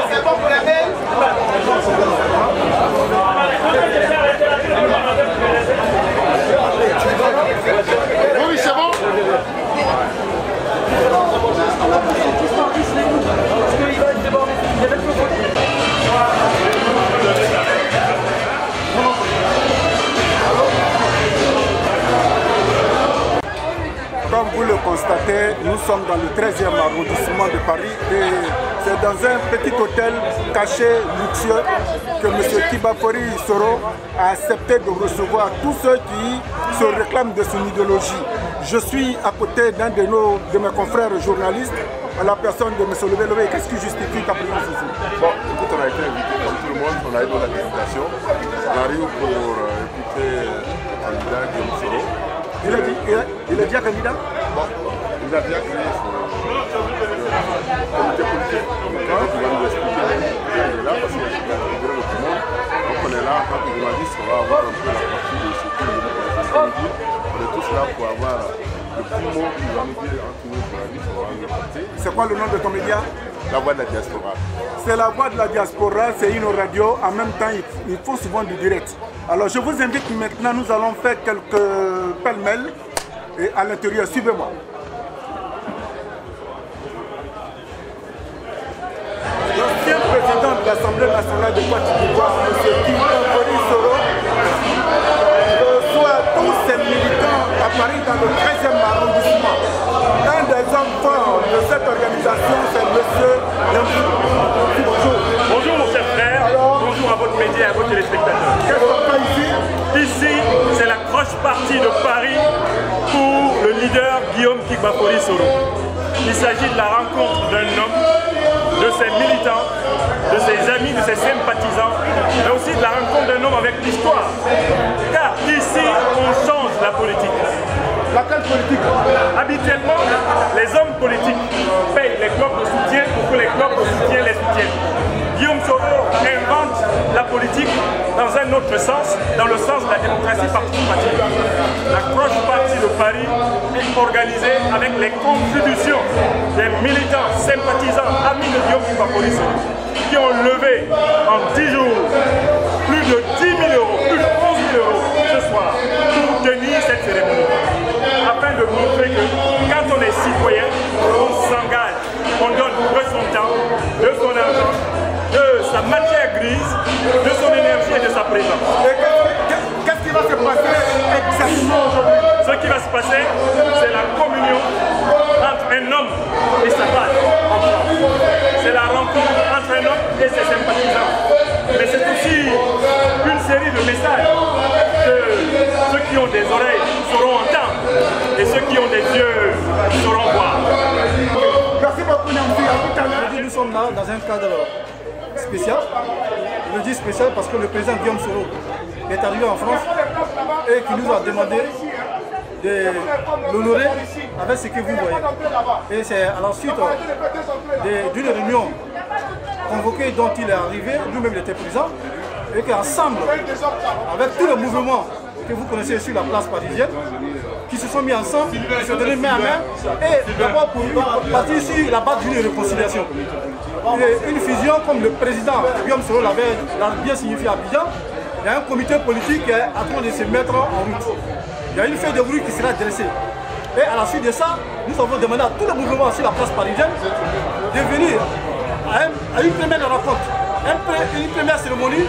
C'est bon pour la mail. Oui, c'est bon. Comme vous le constatez, nous sommes dans le 13e arrondissement de Paris et c'est dans un petit hôtel caché, luxueux, que M. Kibafori Soro a accepté de recevoir tous ceux qui se réclament de son idéologie. Je suis à côté d'un de mes confrères journalistes, à la personne de M. Lové Lové. Qu'est-ce qui justifie ta présence ici? Bon, écoute, on a été invité comme tout le monde, on a eu de la délégation. On arrive pour écouter le candidat Guillaume Soro. Il est déjà candidat? Bon, il a bien créé son comité politique. Il va nous expliquer pourquoi il est là, parce qu'il a intégré le tout le monde. Donc on est là en tant que journaliste, on va avoir un peu la partie de ce qu'il veut nous dire. On est tous là pour avoir le poumon qui va nous dire entre nous journalistes, on va le porter. C'est quoi le nom de ton média? La Voix de la Diaspora. C'est La Voix de la Diaspora, c'est une radio, en même temps il faut souvent du direct. Alors je vous invite maintenant, nous allons faire quelques pêle-mêle et à l'intérieur, suivez-moi. L'ancien président de l'Assemblée nationale de Côte d'Ivoire, M. Kibafori Soro, reçoit tous ses militants à Paris dans le 13e arrondissement. Un des hommes forts de cette organisation, c'est M. Yamfou. Bonjour. Bonjour mon cher frère, bonjour à votre média et à vos téléspectateurs. Qu'est-ce qu'on fait ici? Ici, c'est la croche partie de Paris pour le leader Guillaume Kibafori Soro. Il s'agit de la rencontre d'un homme, de ses militants, de ses amis, de ses sympathisants, mais aussi de la rencontre d'un homme avec l'histoire. Car ici, on change la politique. Laquelle politique? Habituellement, les hommes politiques payent les blocs de soutien pour que les blocs de soutien les soutiennent. Guillaume Soro invente la politique dans un autre sens, dans le sens de la démocratie participative. La croche partie de Paris est organisée avec les contributions des militants, sympathisants, amis de Guillaume Kibafori Soro, qui ont levé en 10 jours plus de 10 000 euros, plus de 11 000 euros ce soir pour tenir cette cérémonie. Afin de montrer que quand on est citoyen, on s'engage, on donne de son temps, de son argent, de sa matière grise, de son énergie et de sa présence. Qu'est-ce qui va se passer exactement aujourd'hui? Ce qui va se passer, c'est la communion entre un homme et sa base. C'est la rencontre entre un homme et ses sympathisants. Mais c'est aussi une série de messages que ceux qui ont des oreilles sauront entendre et ceux qui ont des yeux sauront voir. Merci beaucoup, Namdi. À tout à l'heure. Nous sommes là dans un cadre spécial. Je le dis spécial parce que le président Guillaume Soro est arrivé en France et qui nous a demandé de l'honorer avec ce que vous voyez. Et c'est à la suite d'une réunion convoquée dont il est arrivé, lui-même il était présent, et qu'ensemble, avec tout le mouvement que vous connaissez sur la place parisienne, qui se sont mis ensemble, qui se donnaient main à main, et d'abord pour partir sur la base d'une réconciliation. Et une fusion, comme le président Guillaume Soro l'a bien signifié à Abidjan, il y a un comité politique qui est en train de se mettre en route. Il y a une feuille de route qui sera dressée. Et à la suite de ça, nous avons demandé à tout le mouvement sur la place parisienne de venir à une première rencontre, une première cérémonie,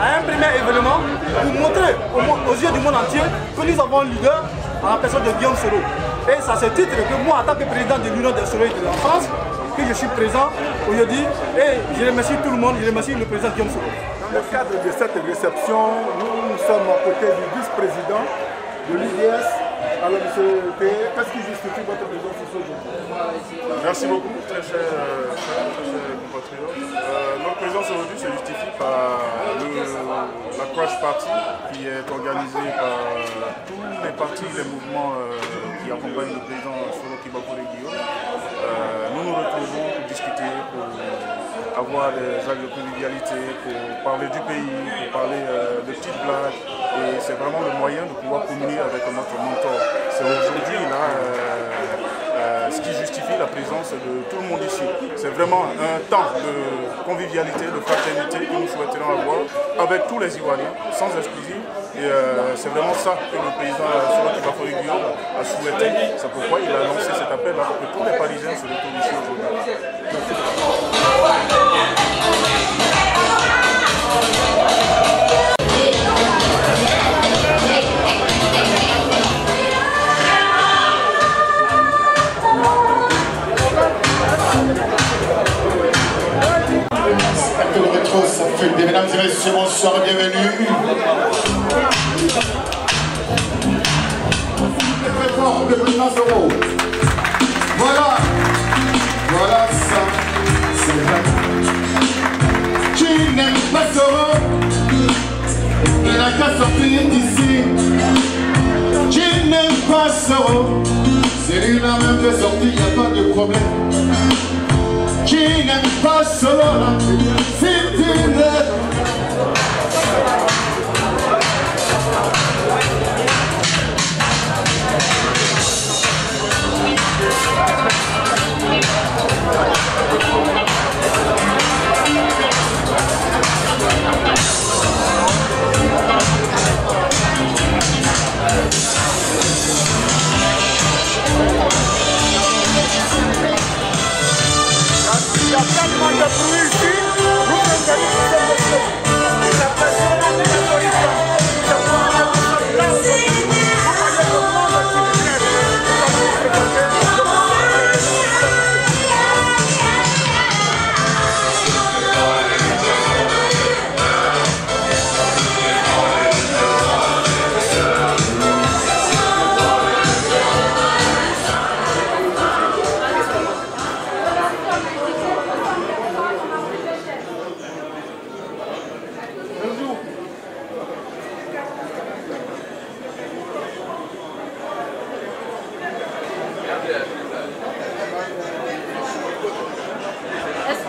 à un premier événement pour montrer aux yeux du monde entier que nous avons un leader en la personne de Guillaume Soro. Et c'est à ce titre que moi, en tant que président de l'Union des Soro de la France, que je suis présent aujourd'hui et je remercie tout le monde, je remercie le président Guillaume Soro. Dans le cadre de cette réception, nous sommes à côté du vice-président de l'UDS. Alors, M. P, qu'est-ce qui justifie votre présence ici aujourd'hui? Merci beaucoup, très cher compatriote. Notre présence aujourd'hui se justifie par la Crash Party qui est organisée par tous les partis, les mouvements qui accompagnent le président Soro Kibafori Guillaume. Nous nous retrouvons pour discuter, pour avoir des actes de convivialité, pour parler du pays, pour parler de petites blagues. Et c'est vraiment le moyen de pouvoir communier avec notre mentor. C'est aujourd'hui là ce qui justifie la présence de tout le monde ici. C'est vraiment un temps de convivialité, de fraternité que nous souhaiterions avoir avec tous les Ivoiriens, sans exclusive. Et c'est vraiment ça que le président Soro Kibafori Guillaume a souhaité. C'est pourquoi il a lancé cet appel là pour que tous les Parisiens se retrouvent ici aujourd'hui. Mesdames et messieurs, bonsoir, bienvenue. Très fort, le président Soro. Voilà, voilà ça, c'est vrai. Qui n'aime pas Soro, il n'a qu'à sortir d'ici. Qui n'aime pas Soro, c'est lui la même de sortie, il n'y a pas de problème. Qui n'aime pas Soro, c'est une... Il y a tellement de bruit ici, vous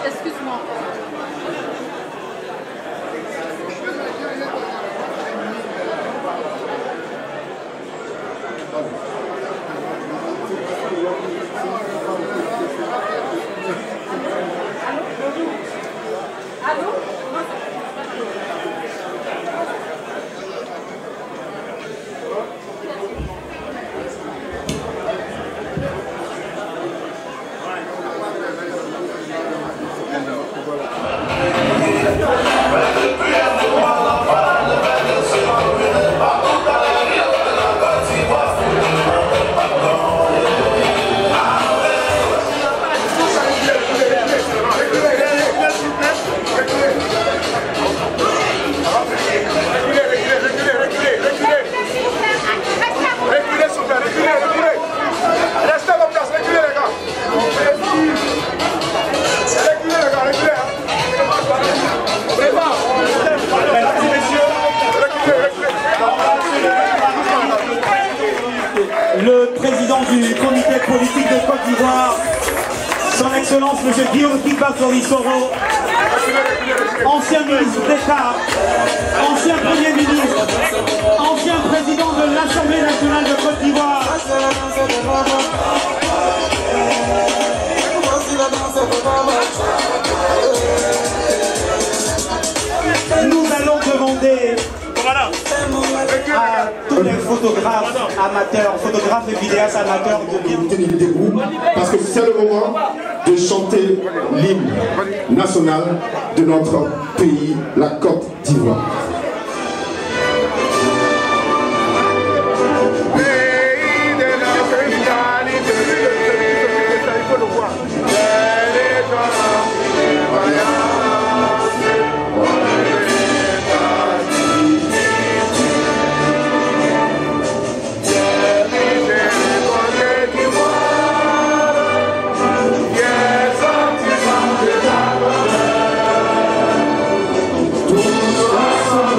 Excuse-moi. Le président du comité politique de Côte d'Ivoire, son Excellence M. Guillaume Kibafori Soro, ancien ministre d'État, ancien Premier ministre, ancien président de l'Assemblée nationale de Côte d'Ivoire. Nous allons demander à tous les photographes amateurs, photographes et vidéastes amateurs de bien tenir debout parce que c'est le moment de chanter l'hymne national de notre pays, la Côte d'Ivoire. Tout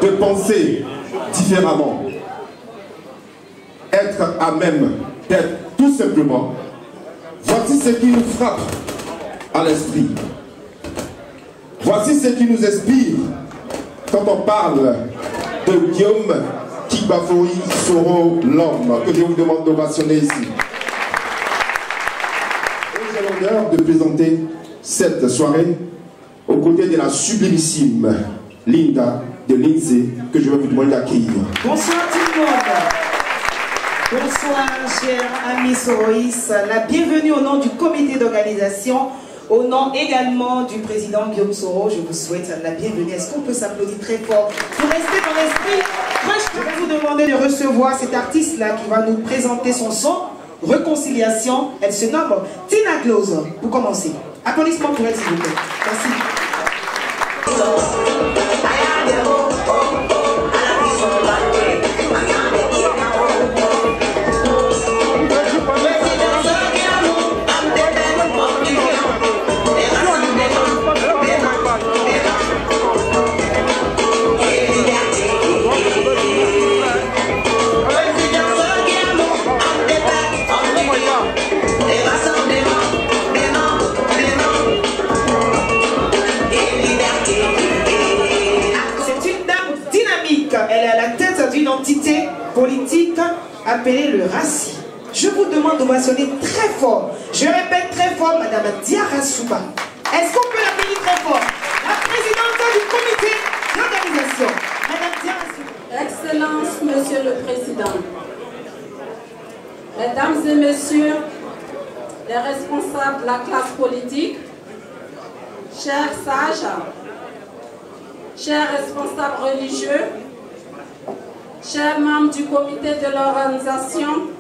de penser différemment, être à même d'être tout simplement. Voici ce qui nous frappe à l'esprit. Voici ce qui nous inspire quand on parle de Guillaume Kigbafori Soro, l'homme que je vous demande d'ovationner ici. Et j'ai l'honneur de présenter cette soirée aux côtés de la sublimissime Linda de Lindsay, que je vais vous demander d'accueillir. Bonsoir tout le monde. Bonsoir chers amis Soroïs. La bienvenue au nom du comité d'organisation, au nom également du président Guillaume Soro. Je vous souhaite la bienvenue. Est-ce qu'on peut s'applaudir très fort pour rester dans l'esprit? Je vais vous demander de recevoir cet artiste-là qui va nous présenter son son, Réconciliation. Elle se nomme Tina Close. Pour commencer, applaudissements pour elle s'il vous plaît. Merci. Entité politique appelée le RACI. Je vous demande d'ovationner très fort. Je répète très fort, Madame Diarra Souba. Est-ce qu'on peut l'appeler très fort? La présidente du comité d'organisation, Madame Diarra Souba. Excellence, Monsieur le Président, Mesdames et Messieurs, les responsables de la classe politique, chers sages, chers responsables religieux, chers membres du comité de l'organisation,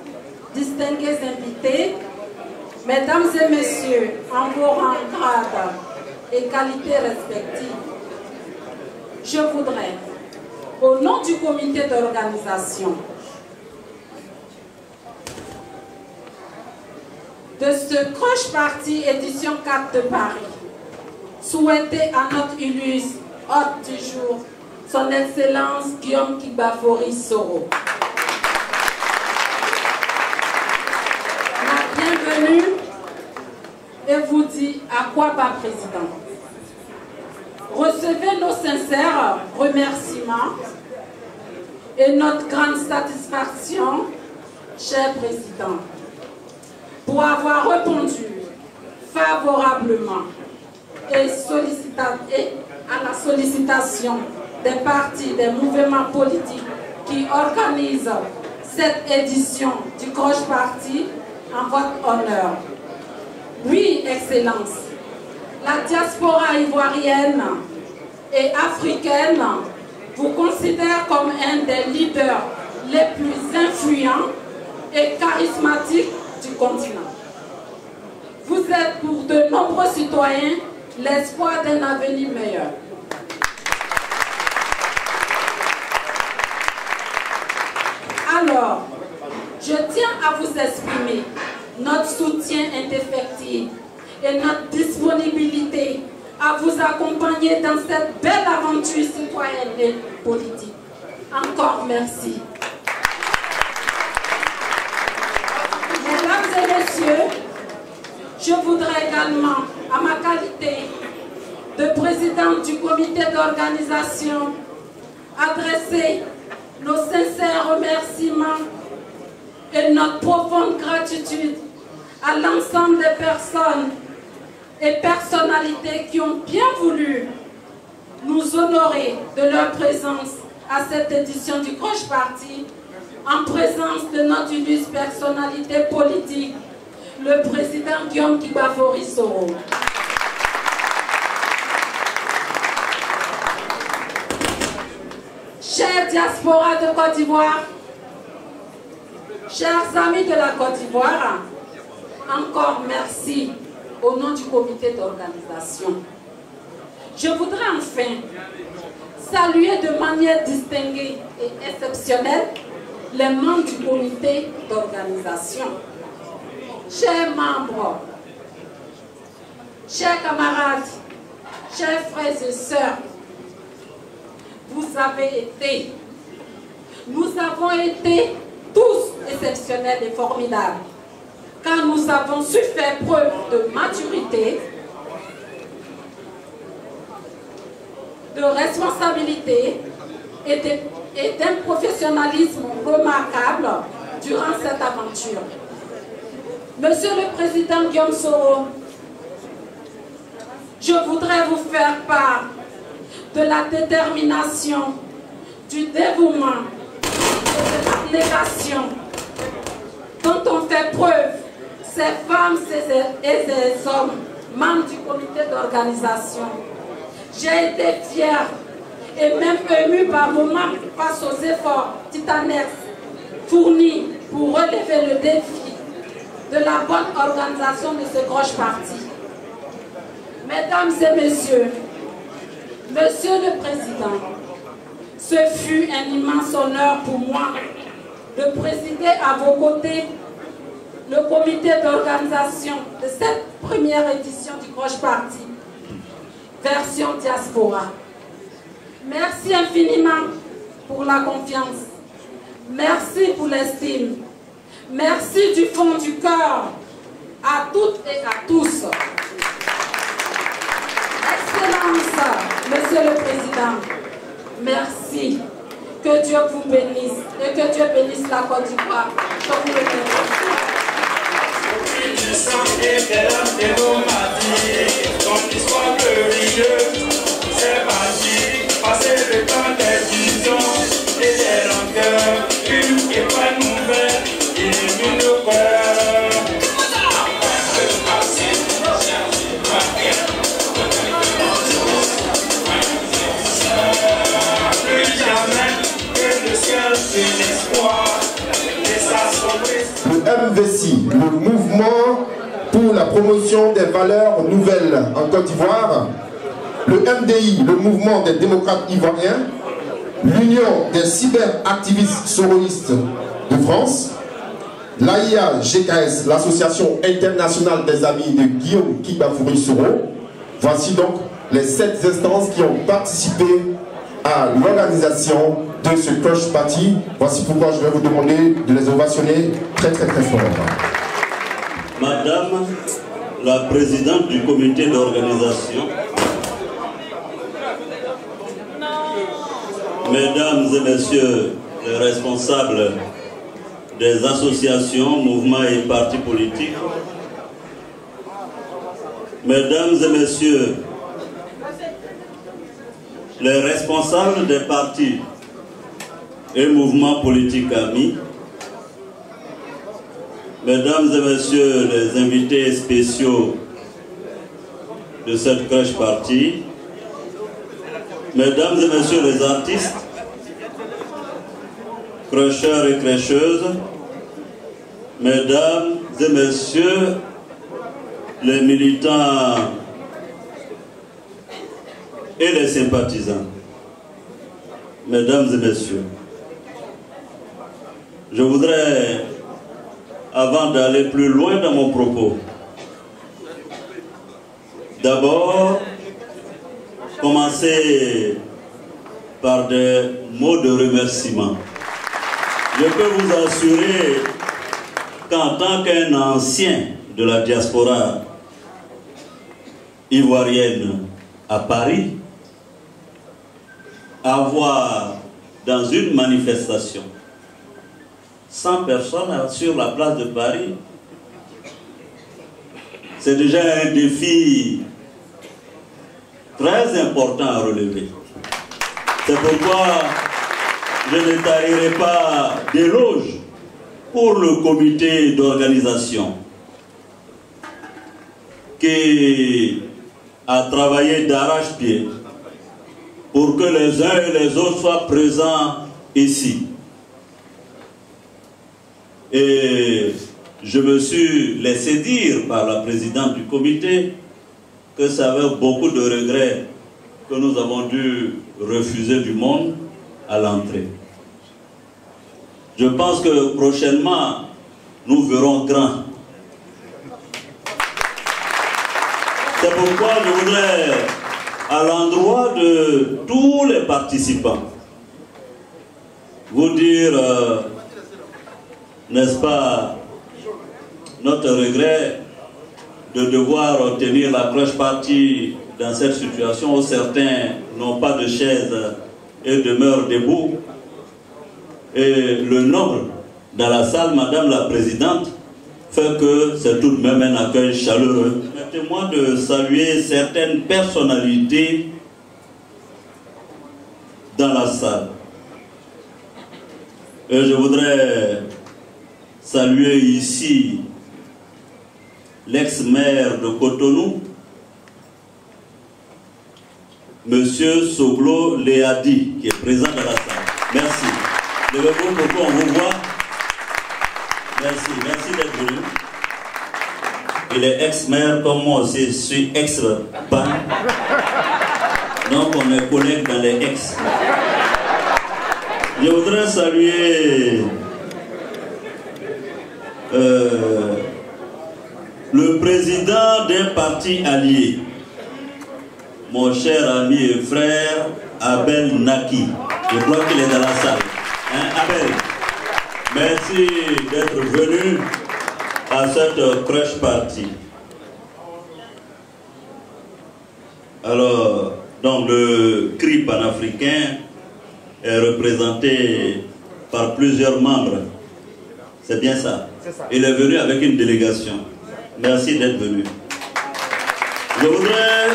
distingués invités, Mesdames et Messieurs, en vos rangs, grades et qualités respectives, je voudrais, au nom du comité d'organisation, de ce Croche Party édition 4 de Paris, souhaiter à notre illustre hôte du jour, Son Excellence Guillaume Kigbafori Soro. La bienvenue et vous dit à quoi pas président. Recevez nos sincères remerciements et notre grande satisfaction, cher président, pour avoir répondu favorablement et à la sollicitation des partis, des mouvements politiques qui organisent cette édition du Croche Party en votre honneur. Oui, Excellence, la diaspora ivoirienne et africaine vous considère comme un des leaders les plus influents et charismatiques du continent. Vous êtes pour de nombreux citoyens l'espoir d'un avenir meilleur. Alors, je tiens à vous exprimer notre soutien indéfectible et notre disponibilité à vous accompagner dans cette belle aventure citoyenne et politique. Encore merci. Mesdames et messieurs, je voudrais également, à ma qualité de présidente du comité d'organisation, adresser nos sincères remerciements et notre profonde gratitude à l'ensemble des personnes et personnalités qui ont bien voulu nous honorer de leur présence à cette édition du Croche Party en présence de notre illustre personnalité politique, le président Guillaume Kigbafori Soro. Chère diaspora de Côte d'Ivoire, chers amis de la Côte d'Ivoire, encore merci au nom du comité d'organisation. Je voudrais enfin saluer de manière distinguée et exceptionnelle les membres du comité d'organisation. Chers membres, chers camarades, chers frères et sœurs, vous avez été. Nous avons été tous exceptionnels et formidables, car nous avons su faire preuve de maturité, de responsabilité et d'un professionnalisme remarquable durant cette aventure. Monsieur le Président Guillaume Soro, je voudrais vous faire part de la détermination, du dévouement et de l'abnégation dont ont fait preuve ces femmes et ces hommes, membres du comité d'organisation. J'ai été fière et même émue par moments face aux efforts titanesques fournis pour relever le défi de la bonne organisation de ce gros parti. Mesdames et messieurs, Monsieur le Président, ce fut un immense honneur pour moi de présider à vos côtés le comité d'organisation de cette première édition du Gros Parti, version diaspora. Merci infiniment pour la confiance. Merci pour l'estime. Merci du fond du cœur à toutes et à tous. Excellence, Monsieur le Président, merci. Que Dieu vous bénisse et que Dieu bénisse la Côte d'Ivoire. Je vous remercie. Ton histoire glorieuse, c'est magique, passer le temps des visions et des rancœurs, une étoile nouvelle illumine le cœur. Plus jamais que le ciel de l'espoir et sa souffrance. Le MVC, le mouvement pour la promotion des valeurs nouvelles en Côte d'Ivoire, le MDI, le mouvement des démocrates ivoiriens, l'Union des cyberactivistes soroistes de France, l'AIA-GKS, l'association internationale des amis de Guillaume Kibafori Soro. Voici donc les 7 instances qui ont participé à l'organisation de ce Crush Party. Voici pourquoi je vais vous demander de les ovationner très très très fort. Madame la présidente du comité d'organisation, Mesdames et Messieurs les responsables des associations, mouvements et partis politiques, Mesdames et Messieurs les responsables des partis et mouvements politiques amis, Mesdames et Messieurs les invités spéciaux de cette crèche partie, Mesdames et Messieurs les artistes, crècheurs et crècheuses, Mesdames et Messieurs les militants et les sympathisants, Mesdames et Messieurs, je voudrais, avant d'aller plus loin dans mon propos, d'abord commencer par des mots de remerciement. Je peux vous assurer qu'en tant qu'un ancien de la diaspora ivoirienne à Paris, avoir dans une manifestation 100 personnes sur la place de Paris, c'est déjà un défi très important à relever. C'est pourquoi je ne tarirai pas d'éloges pour le comité d'organisation qui a travaillé d'arrache-pied pour que les uns et les autres soient présents ici. Et je me suis laissé dire par la présidente du comité que c'est avec beaucoup de regrets que nous avons dû refuser du monde à l'entrée. Je pense que prochainement, nous verrons grand. C'est pourquoi je voudrais à l'endroit de tous les participants, vous dire, n'est-ce pas, notre regret de devoir tenir la cloche partie dans cette situation où certains n'ont pas de chaise et demeurent debout. Et le nombre dans la salle, Madame la Présidente, fait que c'est tout de même un accueil chaleureux. Permettez-moi de saluer certaines personnalités dans la salle. Et je voudrais saluer ici l'ex-maire de Cotonou, Monsieur Soglo Léadi, qui est présent dans la salle. Merci. Levez-vous pour qu'on vous voit. Merci, merci d'être venu. Il est ex-maire comme moi aussi, je suis ex-ban. Donc on est collègues dans les ex. Je voudrais saluer le président d'un parti allié, mon cher ami et frère Abel Naki. Je crois qu'il est dans la salle. Hein, Abel, merci d'être venu à cette crush party. Alors, donc le CRI panafricain est représenté par plusieurs membres. C'est bien ça. Il est venu avec une délégation. Merci d'être venu. Je voudrais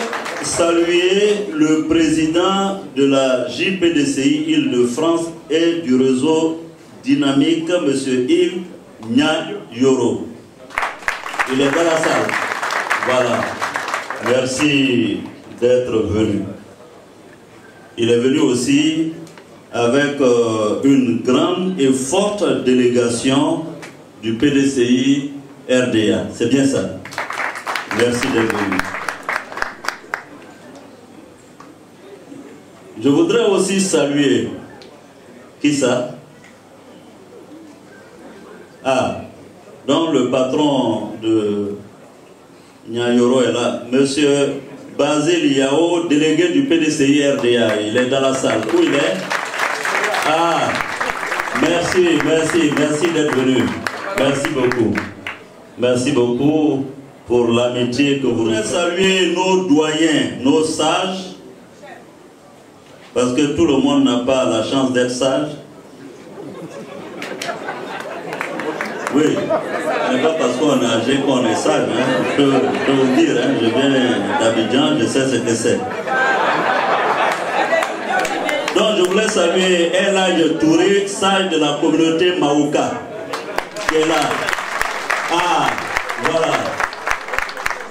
saluer le président de la JPDCI Île-de-France et du réseau dynamique, M. Yves Nyayoro. Il est dans la salle. Voilà. Merci d'être venu. Il est venu aussi avec une grande et forte délégation du PDCI RDA. C'est bien ça. Merci d'être venu. Je voudrais aussi saluer, qui ça? Ah, donc le patron de Nyayoro est là, Monsieur Basile Yao, délégué du PDCI RDA. Il est dans la salle. Où il est? Ah, merci, merci, merci d'être venu. Merci beaucoup. Merci beaucoup pour l'amitié que vous avez. Saluer nos doyens, nos sages, parce que tout le monde n'a pas la chance d'être sage. Oui, ce n'est pas parce qu'on est âgé qu'on est sage. Hein. Je peux vous dire, hein, je viens d'Abidjan, je sais ce que c'est. Donc je voulais saluer Elhadj Touré, sage de la communauté Maouka, qui est là. Ah, voilà.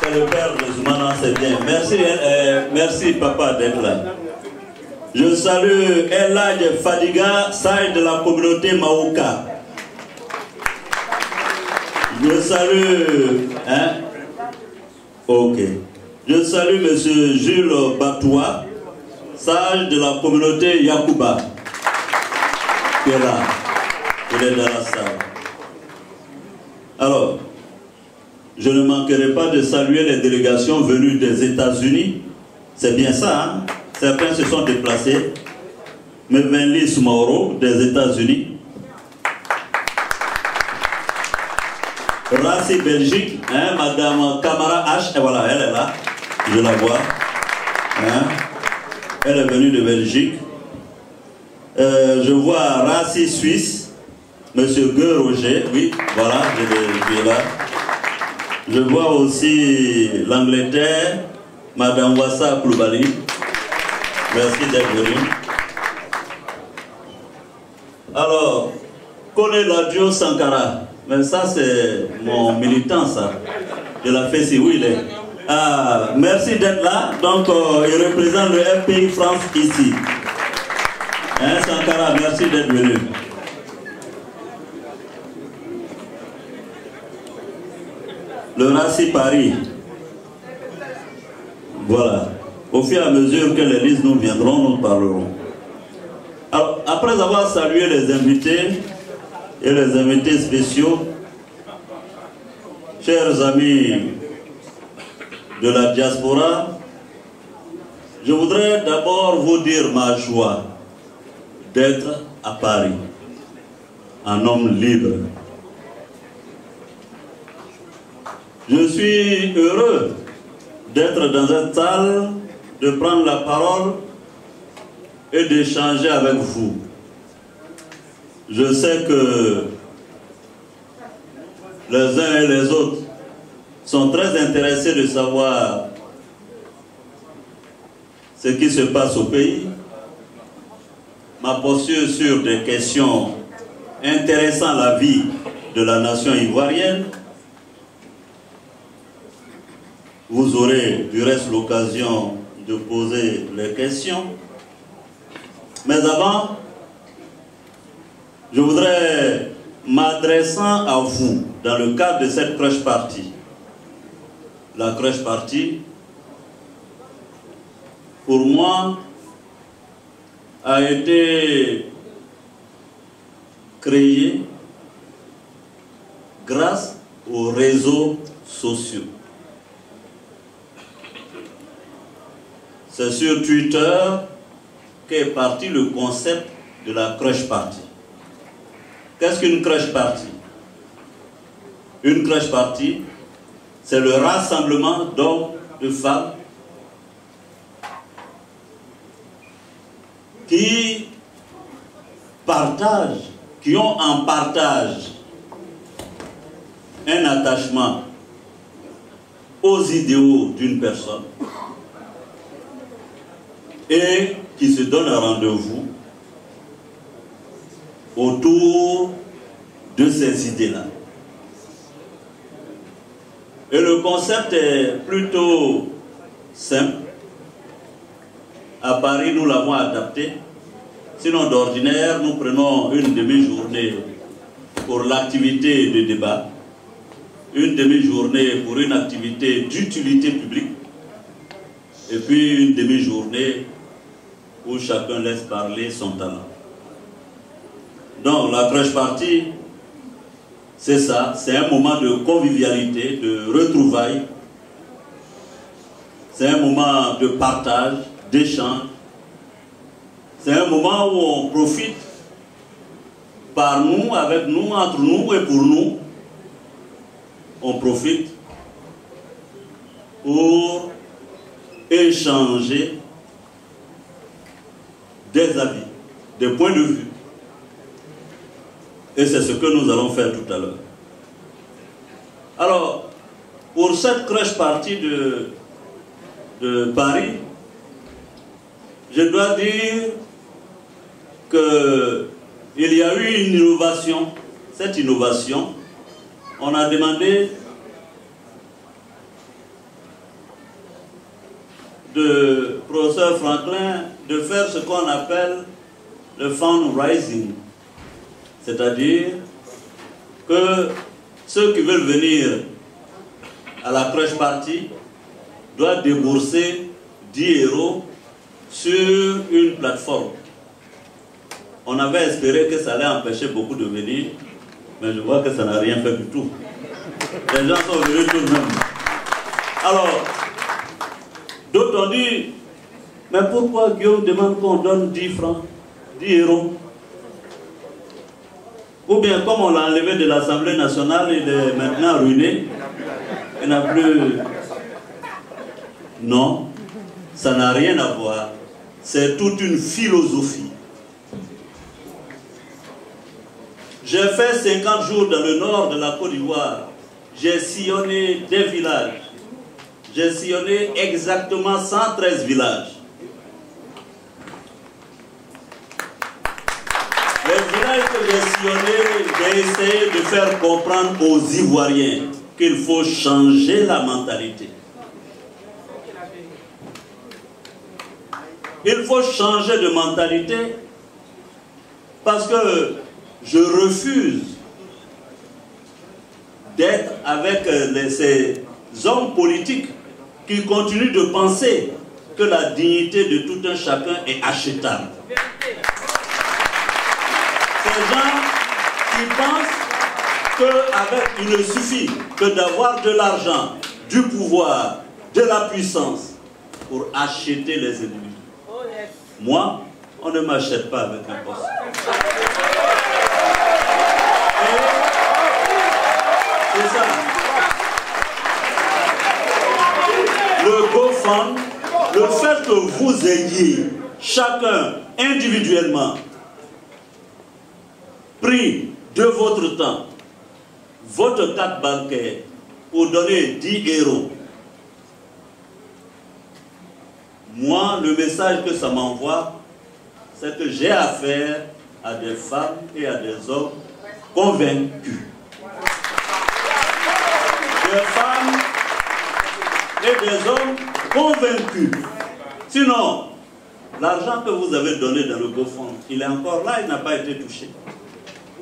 C'est le père de Zoumana, c'est bien. Merci, merci papa d'être là. Je salue Elhadj Fadiga, sage de la communauté Maouka. Je salue, hein? Ok. Je salue M. Jules Batoua, sage de la communauté Yakuba, qui est là. Il est dans la salle. Alors, je ne manquerai pas de saluer les délégations venues des États-Unis. C'est bien ça, hein? Certains se sont déplacés. Mevenlis Mauro des États-Unis. Rassi Belgique, hein, Madame Kamara H, et voilà, elle est là, je la vois. Hein, elle est venue de Belgique. Je vois Rassi Suisse, Monsieur Gueux Roger, oui, voilà, je suis là. Je vois aussi l'Angleterre, Madame Wassa Koulibaly. Merci d'être venu. Alors, Kone Ladio Sankara. Mais ça, c'est mon militant, ça. Je l'ai fait ici, où il est. Ah, merci d'être là. Donc, il représente le FPI France ici. Hein, Sankara, merci d'être venu. Le Rassi Paris. Voilà. Au fur et à mesure que les listes nous viendront, nous parlerons. Alors, après avoir salué les invités, et les invités spéciaux, chers amis de la diaspora, Je voudrais d'abord vous dire ma joie d'être à Paris, un homme libre. Je suis heureux d'être dans cette salle, de prendre la parole et d'échanger avec vous. Je sais que les uns et les autres sont très intéressés de savoir ce qui se passe au pays. Ma posture sur des questions intéressant la vie de la nation ivoirienne. Vous aurez du reste l'occasion de poser les questions. Mais avant, je voudrais, m'adressant à vous, dans le cadre de cette crèche party, la crèche party, pour moi, a été créée grâce aux réseaux sociaux. C'est sur Twitter qu'est parti le concept de la crèche party. Qu'est-ce qu'une crèche party? Une crèche party, c'est le rassemblement d'hommes, de femmes qui partagent, qui ont en partage un attachement aux idéaux d'une personne et qui se donnent un rendez-vous autour de ces idées-là. Et le concept est plutôt simple. À Paris, nous l'avons adapté. Sinon, d'ordinaire, nous prenons une demi-journée pour l'activité de débat, une demi-journée pour une activité d'utilité publique, et puis une demi-journée où chacun laisse parler son talent. Donc, la crèche party, c'est ça, c'est un moment de convivialité, de retrouvailles, c'est un moment de partage, d'échange. C'est un moment où on profite par nous, avec nous, entre nous et pour nous. On profite pour échanger des avis, des points de vue. Et c'est ce que nous allons faire tout à l'heure. Alors, pour cette crèche party de Paris, je dois dire qu'il y a eu une innovation. Cette innovation, on a demandé de professeur Franklin de faire ce qu'on appelle le fundraising. C'est-à-dire que ceux qui veulent venir à la crèche party doivent débourser 10 € sur une plateforme. On avait espéré que ça allait empêcher beaucoup de venir, mais je vois que ça n'a rien fait du tout. Les gens sont venus tout de même. Alors, d'autres ont dit, mais pourquoi Guillaume demande qu'on donne 10 francs, 10 €? Ou bien comme on l'a enlevé de l'Assemblée nationale, il est maintenant ruiné, il n'a plus... Non, ça n'a rien à voir. C'est toute une philosophie. J'ai fait 50 jours dans le nord de la Côte d'Ivoire. J'ai sillonné des villages. J'ai sillonné exactement 113 villages. Les villages que j'ai sillonnés, j'ai essayé de faire comprendre aux Ivoiriens qu'il faut changer la mentalité. Il faut changer de mentalité parce que je refuse d'être avec ces hommes politiques qui continuent de penser que la dignité de tout un chacun est achetable. Ces gens qui pensent qu'avec il ne suffit que d'avoir de l'argent, du pouvoir, de la puissance pour acheter les individus. Moi, on ne m'achète pas avec un poste. C'est ça. Le GoFund, le fait que vous ayez chacun individuellement pris de votre temps, votre carte bancaire pour donner 10 €. Moi, le message que ça m'envoie, c'est que j'ai affaire à des femmes et à des hommes convaincus. Des femmes et des hommes convaincus. Sinon, l'argent que vous avez donné dans le GoFund, il est encore là, il n'a pas été touché.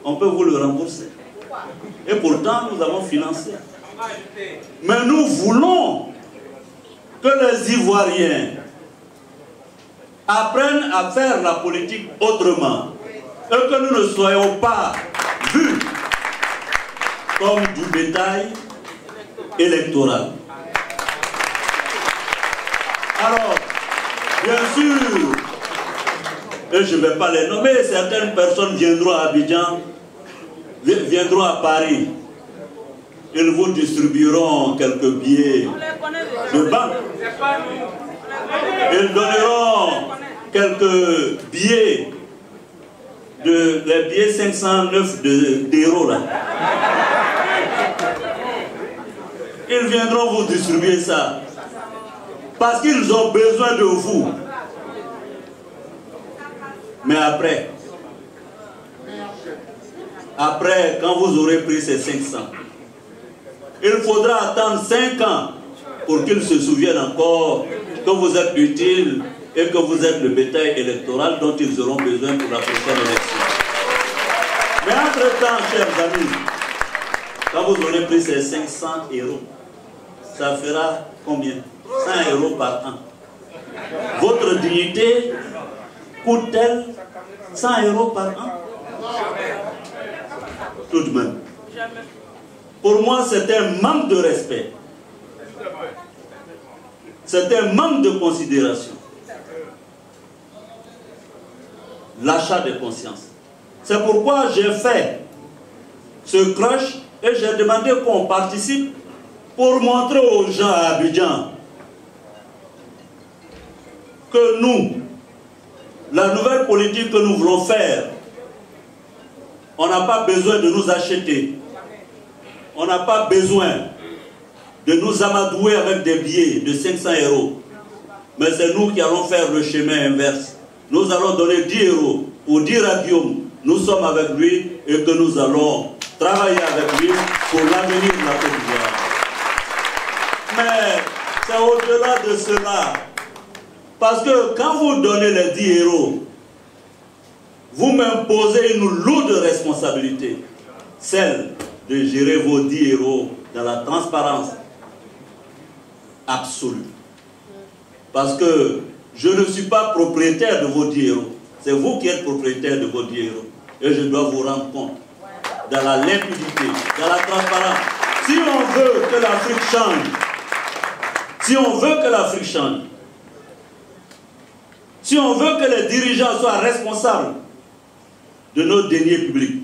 On peut vous le rembourser. Et pourtant, nous avons financé. Mais nous voulons que les Ivoiriens apprennent à faire la politique autrement et que nous ne soyons pas vus comme du bétail électoral. Alors, bien sûr, et je ne vais pas les nommer, certaines personnes viendront à Abidjan, viendront à Paris. Ils vous distribueront quelques billets de banque. Ils donneront quelques billets, les billets 509 d'euros là. Ils viendront vous distribuer ça. Parce qu'ils ont besoin de vous. Mais après, quand vous aurez pris ces 500, il faudra attendre 5 ans pour qu'ils se souviennent encore que vous êtes utile et que vous êtes le bétail électoral dont ils auront besoin pour la prochaine élection. Mais entre-temps, chers amis, quand vous aurez pris ces 500 €, ça fera combien? 100 € par an. Votre dignité coûte-t-elle 100 € par an? Tout de même. Pour moi, c'est un manque de respect. C'est un manque de considération. L'achat de conscience. C'est pourquoi j'ai fait ce crush et j'ai demandé qu'on participe pour montrer aux gens à Abidjan que nous, la nouvelle politique que nous voulons faire, on n'a pas besoin de nous acheter. On n'a pas besoin de nous amadouer avec des billets de 500 €. Mais c'est nous qui allons faire le chemin inverse. Nous allons donner 10 € pour dire à Guillaume, nous sommes avec lui et que nous allons travailler avec lui pour l'avenir de la Côte d'Ivoire. Mais c'est au-delà de cela. Parce que quand vous donnez les 10 €, vous m'imposez une lourde responsabilité, celle de gérer vos 10 € dans la transparence absolue. Parce que je ne suis pas propriétaire de vos 10 €. C'est vous qui êtes propriétaire de vos 10 €. Et je dois vous rendre compte dans la limpidité, dans la transparence. Si on veut que l'Afrique change, si on veut que l'Afrique change, si on veut que les dirigeants soient responsables de nos deniers publics,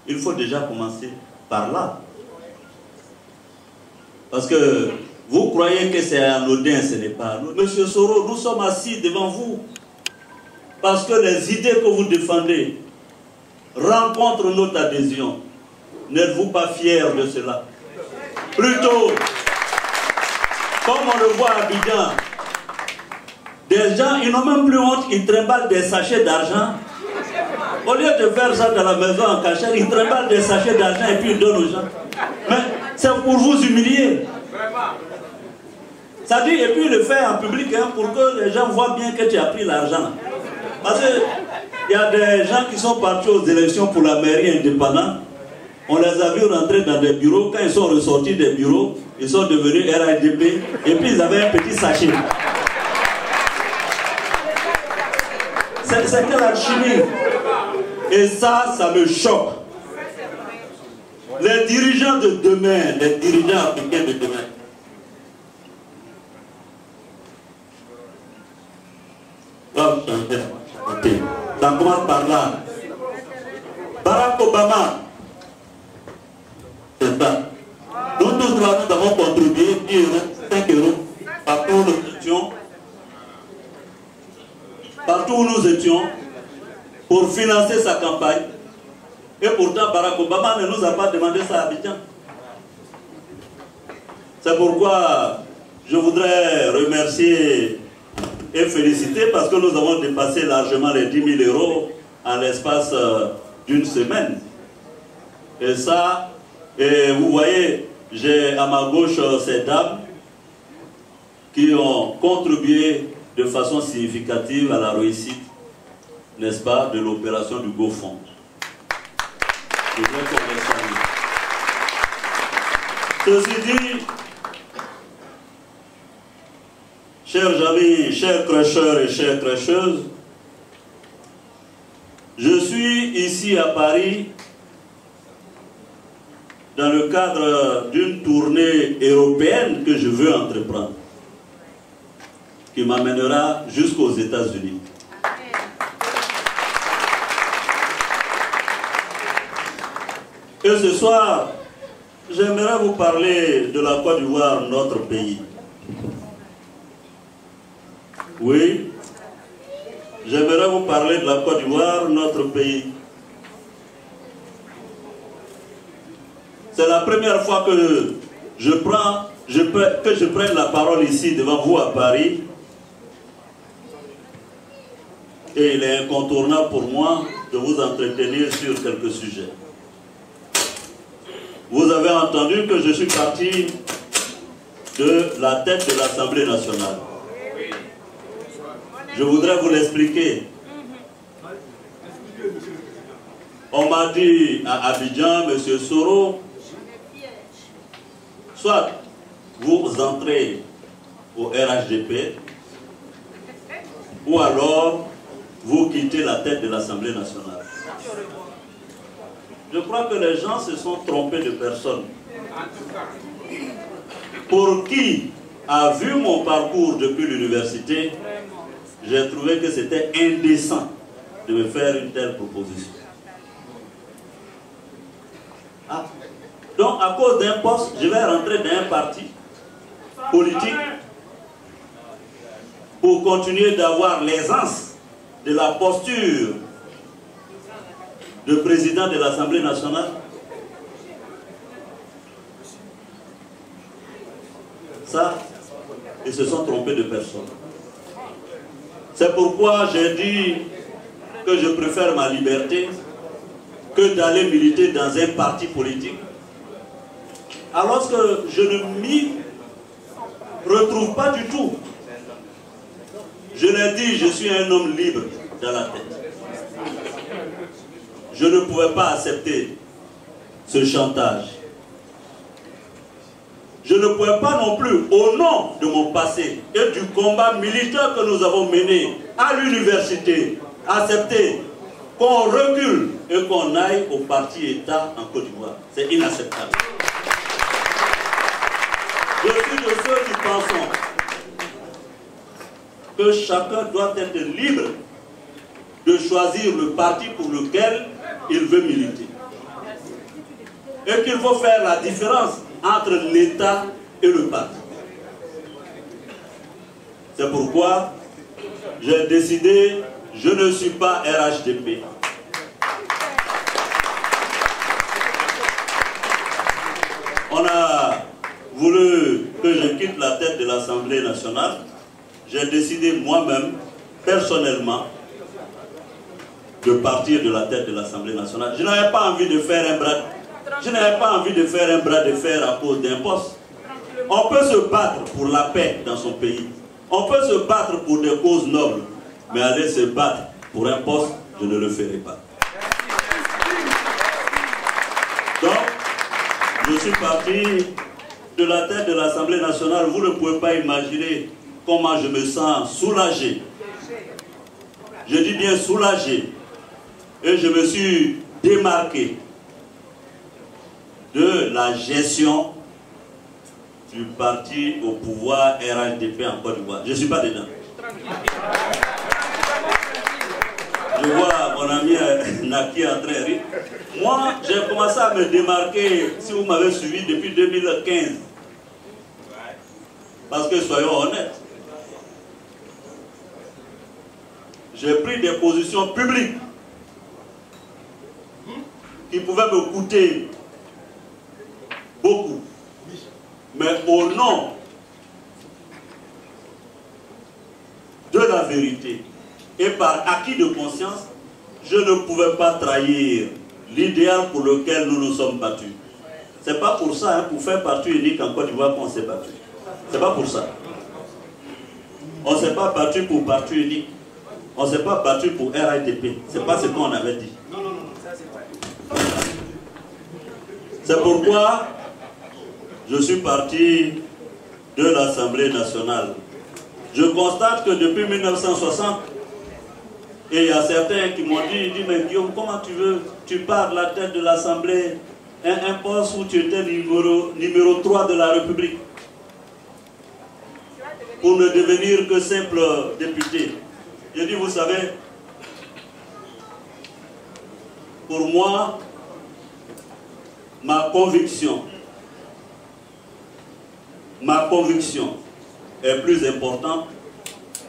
il faut déjà commencer par là. Parce que vous croyez que c'est anodin, ce n'est pas anodin. Monsieur Soro, nous sommes assis devant vous parce que les idées que vous défendez rencontrent notre adhésion. N'êtes-vous pas fiers de cela? Plutôt, comme on le voit à Abidjan, des gens, ils n'ont même plus honte, ils trimballent des sachets d'argent. Au lieu de faire ça dans la maison en cachette, ils trimballent des sachets d'argent et puis ils donnent aux gens. Mais c'est pour vous humilier. Ça dit, et puis le faire en public pour que les gens voient bien que tu as pris l'argent. Parce qu'il y a des gens qui sont partis aux élections pour la mairie indépendante. On les a vus rentrer dans des bureaux. Quand ils sont ressortis des bureaux, ils sont devenus RADP et puis ils avaient un petit sachet. C'était l'alchimie. Et ça me choque. Les dirigeants de demain, les dirigeants africains de demain, Kombama. C'est ça. Nous tous nous avons contribué 10 euros, 5 euros partout où nous étions. Partout où nous étions pour financer sa campagne. Et pourtant, Barack Obama ne nous a pas demandé ça à Abidjan. C'est pourquoi je voudrais remercier et féliciter parce que nous avons dépassé largement les 10 000 euros en l'espace d'une semaine. Et ça, et vous voyez, j'ai à ma gauche ces dames qui ont contribué de façon significative à la réussite, n'est-ce pas, de l'opération du GoFund. Je voudrais qu'on reste. Ceci dit, chers amis, chers cracheurs et chères cracheuses, je suis ici à Paris dans le cadre d'une tournée européenne que je veux entreprendre, qui m'amènera jusqu'aux États-Unis. Et ce soir, j'aimerais vous parler de la Côte d'Ivoire, notre pays. Oui, j'aimerais vous parler de la Côte d'Ivoire, notre pays. C'est la première fois que je prenne la parole ici devant vous à Paris. Et il est incontournable pour moi de vous entretenir sur quelques sujets. Vous avez entendu que je suis parti de la tête de l'Assemblée nationale. Je voudrais vous l'expliquer. On m'a dit à Abidjan, M. Soro, soit vous entrez au RHDP, ou alors vous quittez la tête de l'Assemblée nationale. Je crois que les gens se sont trompés de personne. Pour qui a vu mon parcours depuis l'université, j'ai trouvé que c'était indécent de me faire une telle proposition. Ah. Donc, à cause d'un poste, je vais rentrer dans un parti politique pour continuer d'avoir l'aisance de la posture de président de l'Assemblée nationale. Ça, ils se sont trompés de personne. C'est pourquoi j'ai dit que je préfère ma liberté que d'aller militer dans un parti politique. Alors que je ne m'y retrouve pas du tout. Je l'ai dit, je suis un homme libre dans la tête. Je ne pouvais pas accepter ce chantage. Je ne pouvais pas non plus, au nom de mon passé et du combat militaire que nous avons mené à l'université, accepter qu'on recule et qu'on aille au parti-État en Côte d'Ivoire. C'est inacceptable. Je suis de ceux qui pensent que chacun doit être libre de choisir le parti pour lequel il veut militer. Et qu'il faut faire la différence entre l'État et le parti. C'est pourquoi j'ai décidé, je ne suis pas RHDP. On a voulu que je quitte la tête de l'Assemblée nationale. J'ai décidé moi-même, personnellement, de partir de la tête de l'Assemblée nationale. Je n'avais pas envie de faire un bras. Je n'avais pas envie de faire un bras de fer à cause d'un poste. On peut se battre pour la paix dans son pays. On peut se battre pour des causes nobles. Mais aller se battre pour un poste, je ne le ferai pas. Donc, je suis parti de la tête de l'Assemblée nationale. Vous ne pouvez pas imaginer comment je me sens soulagé. Je dis bien soulagé. Et je me suis démarqué de la gestion du parti au pouvoir RHDP en Côte d'Ivoire. Je ne suis pas dedans. Je vois mon ami Naki en train de rire. Moi, j'ai commencé à me démarquer, si vous m'avez suivi, depuis 2015. Parce que soyons honnêtes, j'ai pris des positions publiques qui pouvaient me coûter beaucoup. Mais au nom de la vérité et par acquis de conscience, je ne pouvais pas trahir l'idéal pour lequel nous nous sommes battus. C'est pas pour ça, hein, pour faire parti unique en Côte d'Ivoire qu'on s'est battu. C'est pas pour ça. On ne s'est pas battu pour parti unique. On ne s'est pas battu pour RATP. C'est pas ce qu'on avait dit. C'est pourquoi je suis parti de l'Assemblée nationale. Je constate que depuis 1960, et il y a certains qui m'ont dit, mais Guillaume, comment tu veux, tu pars de la tête de l'Assemblée, un poste où tu étais numéro 3 de la République, pour ne devenir que simple député. J'ai dit, vous savez, pour moi, ma conviction est plus importante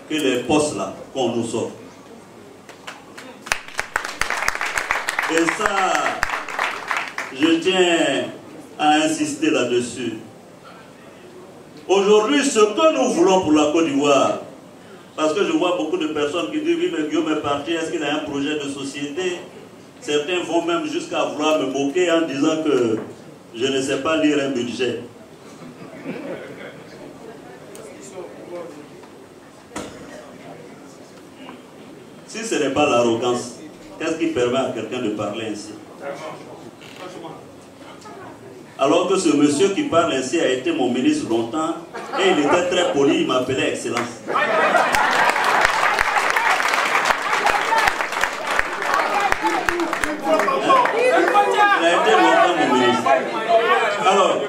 que les postes là qu'on nous offre. Et ça, je tiens à insister là-dessus. Aujourd'hui, ce que nous voulons pour la Côte d'Ivoire, parce que je vois beaucoup de personnes qui disent, oui, mais Guillaume est parti, est-ce qu'il a un projet de société? Certains vont même jusqu'à vouloir me moquer en disant que je ne sais pas lire un budget. Si ce n'est pas l'arrogance, qu'est-ce qui permet à quelqu'un de parler ainsi? Alors que ce monsieur qui parle ainsi a été mon ministre longtemps et il était très poli, il m'appelait Excellence. Il a été longtemps mon ministre. Alors,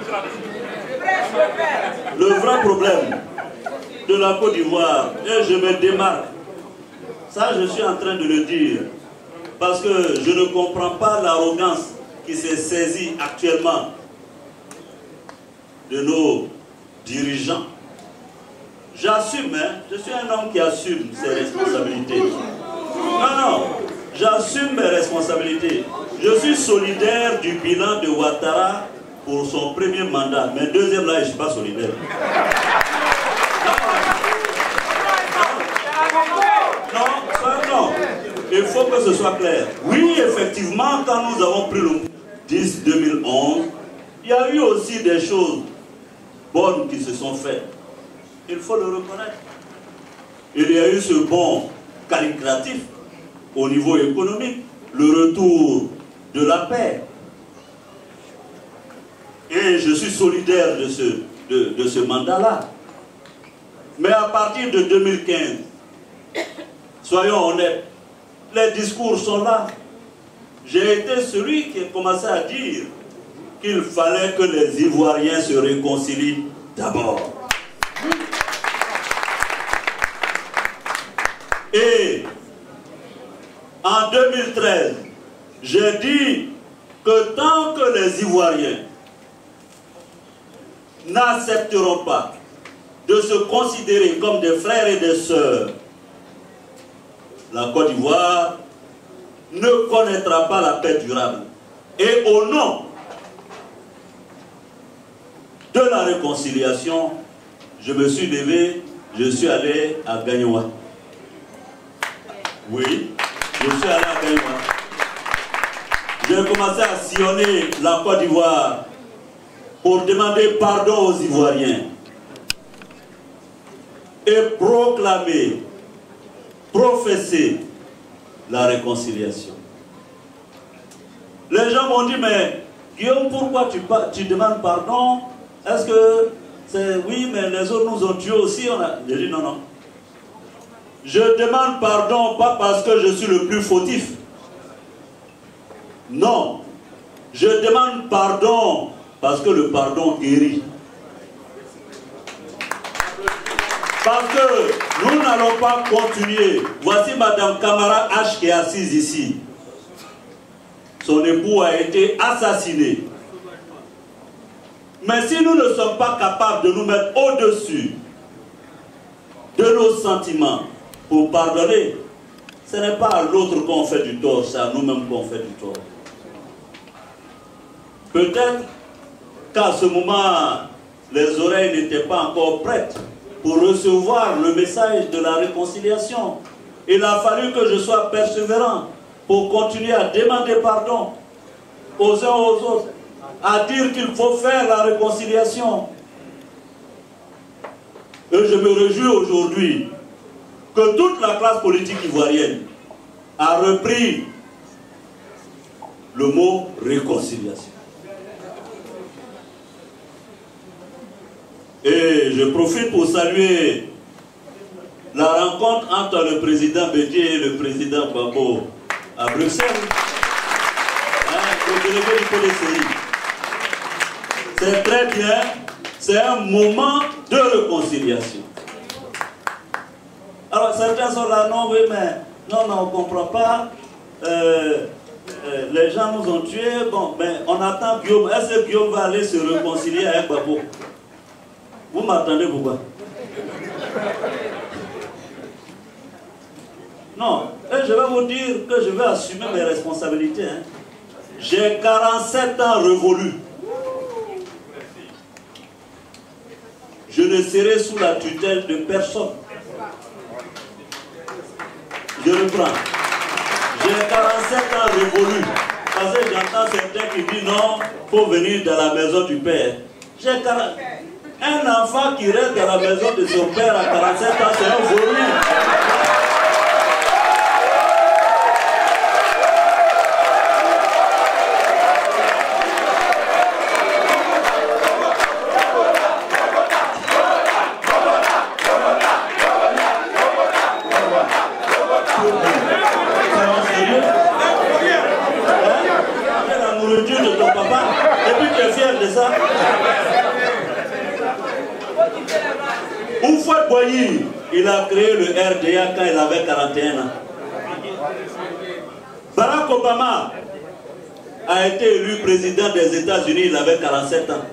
le vrai problème de la Côte d'Ivoire, et je me démarque, ça je suis en train de le dire, parce que je ne comprends pas l'arrogance qui s'est saisie actuellement de nos dirigeants. J'assume, hein, je suis un homme qui assume ses responsabilités. Non, j'assume mes responsabilités. Je suis solidaire du bilan de Ouattara pour son premier mandat, mais deuxième là, je ne suis pas solidaire. Non, il faut que ce soit clair. Oui, effectivement, quand nous avons pris le 10-2011, il y a eu aussi des choses bonnes qui se sont faites. Il faut le reconnaître. Il y a eu ce bond qualitatif au niveau économique, le retour de la paix. Et je suis solidaire de ce mandat-là. Mais à partir de 2015, soyons honnêtes, les discours sont là. J'ai été celui qui a commencé à dire qu'il fallait que les Ivoiriens se réconcilient d'abord. Et en 2013, j'ai dit que tant que les Ivoiriens n'accepteront pas de se considérer comme des frères et des sœurs, la Côte d'Ivoire ne connaîtra pas la paix durable. Et au nom de la réconciliation, je me suis levé, je suis allé à Gagnoua. Oui, je suis allé à Gagnoua. J'ai commencé à sillonner la Côte d'Ivoire pour demander pardon aux Ivoiriens et proclamer, professer la réconciliation. Les gens m'ont dit, mais Guillaume, pourquoi tu demandes pardon? Est-ce que c'est oui, mais les autres nous ont tués aussi? J'ai dit non. Je demande pardon pas parce que je suis le plus fautif. Non. Je demande pardon parce que le pardon guérit. Parce que Nous n'allons pas continuer. Voici Madame Camara H qui est assise ici. Son époux a été assassiné. Mais si nous ne sommes pas capables de nous mettre au-dessus de nos sentiments pour pardonner, ce n'est pas à l'autre qu'on fait du tort, c'est à nous-mêmes qu'on fait du tort. Peut-être qu'à ce moment, les oreilles n'étaient pas encore prêtes pour recevoir le message de la réconciliation. Il a fallu que je sois persévérant pour continuer à demander pardon aux uns aux autres, à dire qu'il faut faire la réconciliation. Et je me réjouis aujourd'hui que toute la classe politique ivoirienne a repris le mot réconciliation. Et je profite pour saluer la rencontre entre le président Bédié et le président Babo à Bruxelles, le délégué du PDCI. C'est très bien, c'est un moment de réconciliation. Alors certains sont là, non, oui, mais non, on ne comprend pas. Les gens nous ont tués, bon, mais on attend Guillaume. Est-ce que Guillaume va aller se réconcilier avec Babo? Vous m'attendez pourquoi? Non, et je vais vous dire que je vais assumer mes responsabilités. Hein. J'ai 47 ans révolus. Je ne serai sous la tutelle de personne. Je reprends. J'ai 47 ans révolus. Parce que j'entends certains qui disent non, il faut venir dans la maison du père. J'ai 40... Un enfant qui reste dans la maison de son père à 47 ans, c'est un voulu. La nourriture de ton papa, et puis tu es fier de ça. Houphouët Boigny, il a créé le RDA quand il avait 41 ans. Barack Obama a été élu président des États-Unis, il avait 47 ans.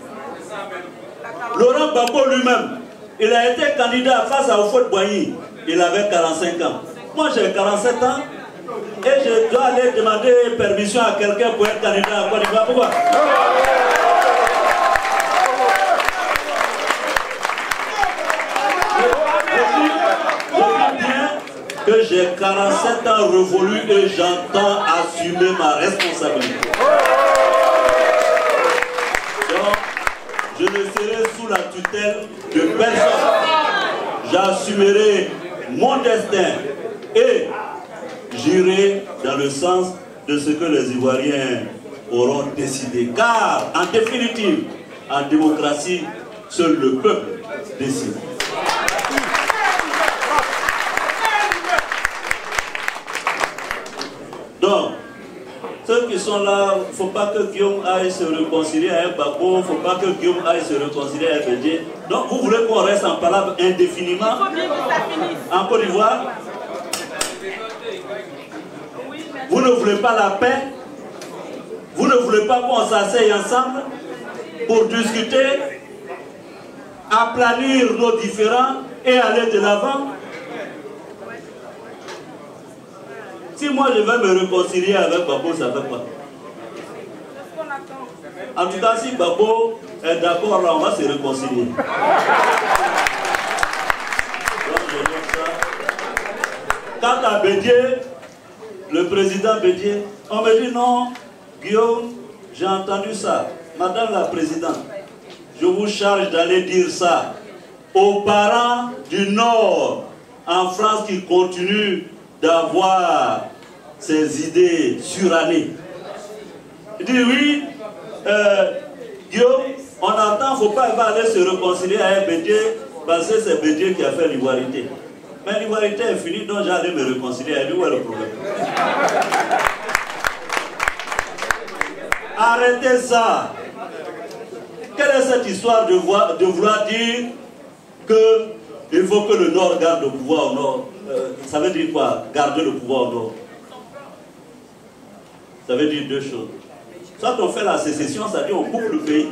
Laurent Gbagbo lui-même, il a été candidat face à Houphouët Boigny, il avait 45 ans. Moi j'ai 47 ans et je dois aller demander permission à quelqu'un pour être candidat à Côte d'Ivoire. Pourquoi? Que j'ai 47 ans révolus et j'entends assumer ma responsabilité. Donc, je ne serai sous la tutelle de personne. J'assumerai mon destin et j'irai dans le sens de ce que les Ivoiriens auront décidé. Car, en définitive, en démocratie, seul le peuple décide. Donc, ceux qui sont là, il ne faut pas que Guillaume aille se réconcilier avec Babo, il ne faut pas que Guillaume aille se réconcilier avec Bédié. Donc, vous voulez qu'on reste en parole indéfiniment en Côte d'Ivoire? Vous ne voulez pas la paix? Vous ne voulez pas qu'on s'asseye ensemble pour discuter, aplanir nos différends et aller de l'avant? Si moi je vais me réconcilier avec Babo, ça fait quoi? En tout cas, si Babo est d'accord, là, on va se réconcilier. Donc, je note ça. Quant à Bédié, le président Bédié, on me dit non, Guillaume, j'ai entendu ça. Madame la présidente, je vous charge d'aller dire ça aux parents du Nord en France qui continuent d'avoir ces idées surannées. Il dit oui, Guillaume, on entend, il ne faut pas aller se réconcilier avec Bédié parce que c'est Bédié qui a fait l'ivoirité. Mais l'ivoirité est finie, donc j'allais me réconcilier. Elle dit où est le problème? Arrêtez ça. Quelle est cette histoire de vouloir dire que Il faut que le Nord garde le pouvoir au Nord. Ça veut dire quoi? Garder le pouvoir au Nord. Ça veut dire deux choses. Soit on fait la sécession, ça veut dire on coupe le pays.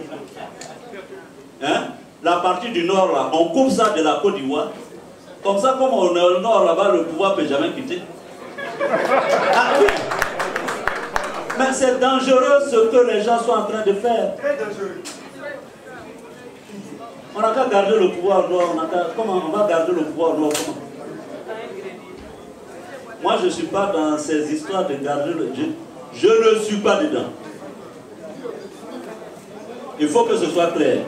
Hein? La partie du Nord, là, on coupe ça de la Côte d'Ivoire. Comme ça, comme on est au Nord, là-bas, le pouvoir ne peut jamais quitter. Ah oui! Mais c'est dangereux ce que les gens sont en train de faire. Très dangereux. On n'a qu'à garder le pouvoir au Nord. Comment on va garder le pouvoir au Nord? Comment? Moi, je ne suis pas dans ces histoires de garder le... Je ne suis pas dedans. Il faut que ce soit clair.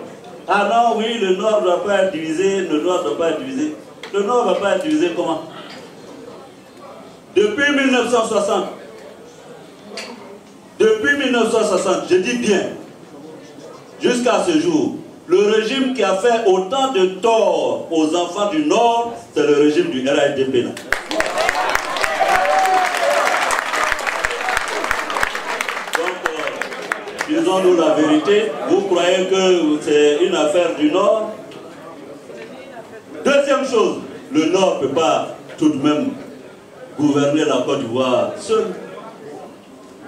Ah non, oui, le Nord ne doit pas être divisé, le Nord ne doit pas être divisé. Le Nord ne va pas être divisé comment? Depuis 1960, je dis bien, jusqu'à ce jour, le régime qui a fait autant de tort aux enfants du Nord, c'est le régime du RADP. Disons-nous la vérité, vous croyez que c'est une affaire du Nord? Deuxième chose, le Nord ne peut pas tout de même gouverner la Côte d'Ivoire seul.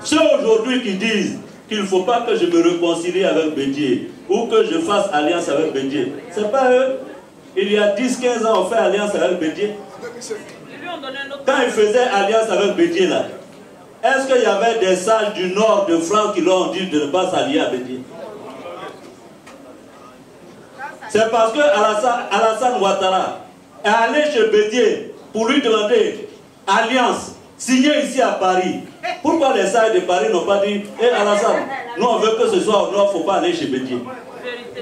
Ceux aujourd'hui qui disent qu'il ne faut pas que je me réconcilie avec Bédié ou que je fasse alliance avec Bédié, ce n'est pas eux. Il y a 10-15 ans, on fait alliance avec Bédié. Quand ils faisaient alliance avec Bédié, là, est-ce qu'il y avait des sages du nord de France qui leur ont dit de ne pas s'allier à Bédié? C'est parce que Alassane Ouattara est allé chez Bédié pour lui demander alliance, signée ici à Paris. Pourquoi les sages de Paris n'ont pas dit hé Alassane, nous on veut que ce soit au nord, il ne faut pas aller chez Bédié?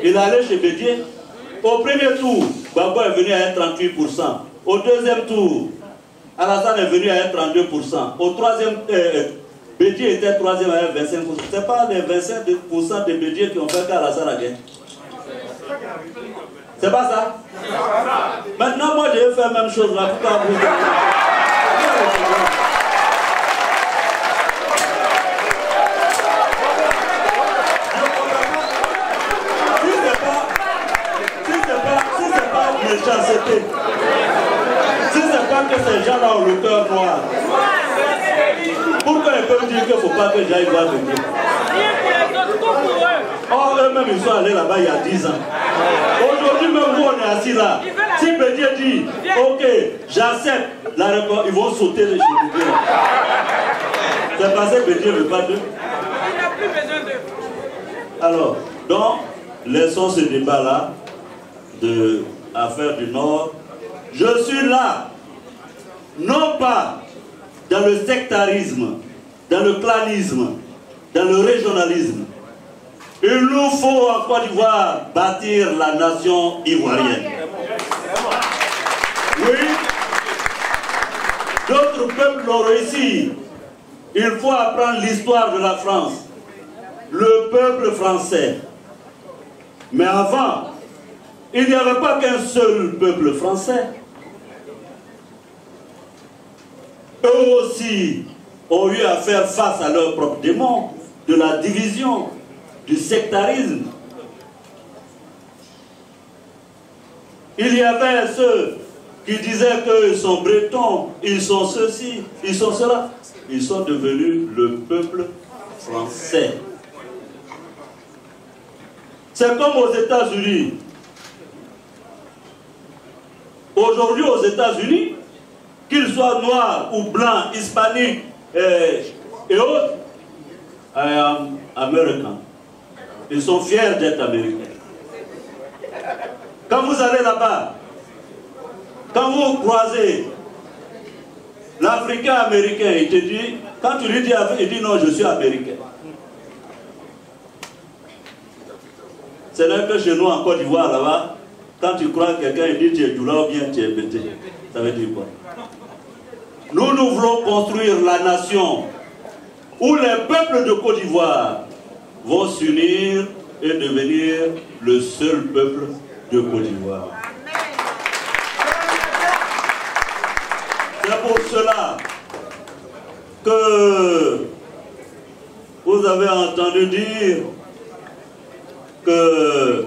Il est allé chez Bédié. Au premier tour, Gbagbo est venu à 38%. Au deuxième tour, Alassane est venu à 32%. Au troisième, Bédié était troisième à 25%. Ce n'est pas les 25% de Bédié qui ont fait qu'Alassane a gagné. C'est pas ça? Maintenant, moi, je vais faire la même chose là. Pourquoi vous... Si c'est pas méchanceté, si c'est pas que ces gens-là ont le cœur noir, pourquoi ils peuvent dire qu'il ne faut pas que j'aille voir Bédié? Or, eux-mêmes, ils sont allés là-bas il y a 10 ans. Aujourd'hui, même vous, on est assis là. Si Bédié dit, ok, j'accepte la réponse, ils vont sauter les cheveux. C'est parce que Bédié ne veut pas d'eux. Il n'a plus besoin d'eux. Alors, donc, laissons ce débat-là de affaires du Nord. Je suis là, non pas dans le sectarisme, dans le clanisme, dans le régionalisme. Il nous faut en Côte d'Ivoire bâtir la nation ivoirienne. Oui, d'autres peuples l'ont réussi. Il faut apprendre l'histoire de la France. Le peuple français. Mais avant, il n'y avait pas qu'un seul peuple français. Eux aussi ont eu à faire face à leurs propres démons, de la division, du sectarisme. Il y avait ceux qui disaient qu'ils sont bretons, ils sont ceci, ils sont cela. Ils sont devenus le peuple français. C'est comme aux États-Unis. Aujourd'hui aux États-Unis, qu'ils soient noirs ou blancs, hispaniques et autres, I am American. Ils sont fiers d'être américains. Quand vous allez là-bas, quand vous croisez l'Africain américain, il te dit, quand tu lui dis, il dit non, je suis américain. C'est là que chez nous en Côte d'Ivoire, là-bas, quand tu crois quelqu'un, il dit tu es doula ou bien tu es bêté. Ça veut dire quoi? Nous voulons construire la nation où les peuples de Côte d'Ivoire vont s'unir et devenir le seul peuple de Côte d'Ivoire. C'est pour cela que vous avez entendu dire que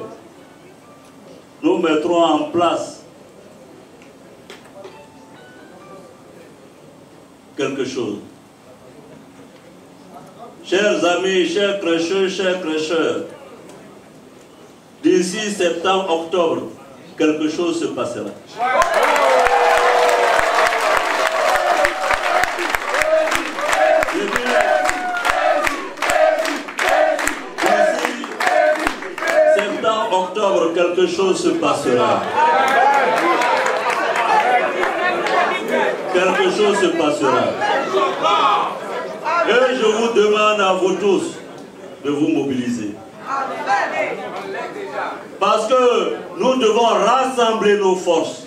nous mettrons en place quelque chose. Chers amis, chers cracheurs, d'ici septembre, octobre, quelque chose se passera. Octobre, quelque chose se passera. Quelque chose se passera. Et je vous demande à vous tous de vous mobiliser. Parce que nous devons rassembler nos forces.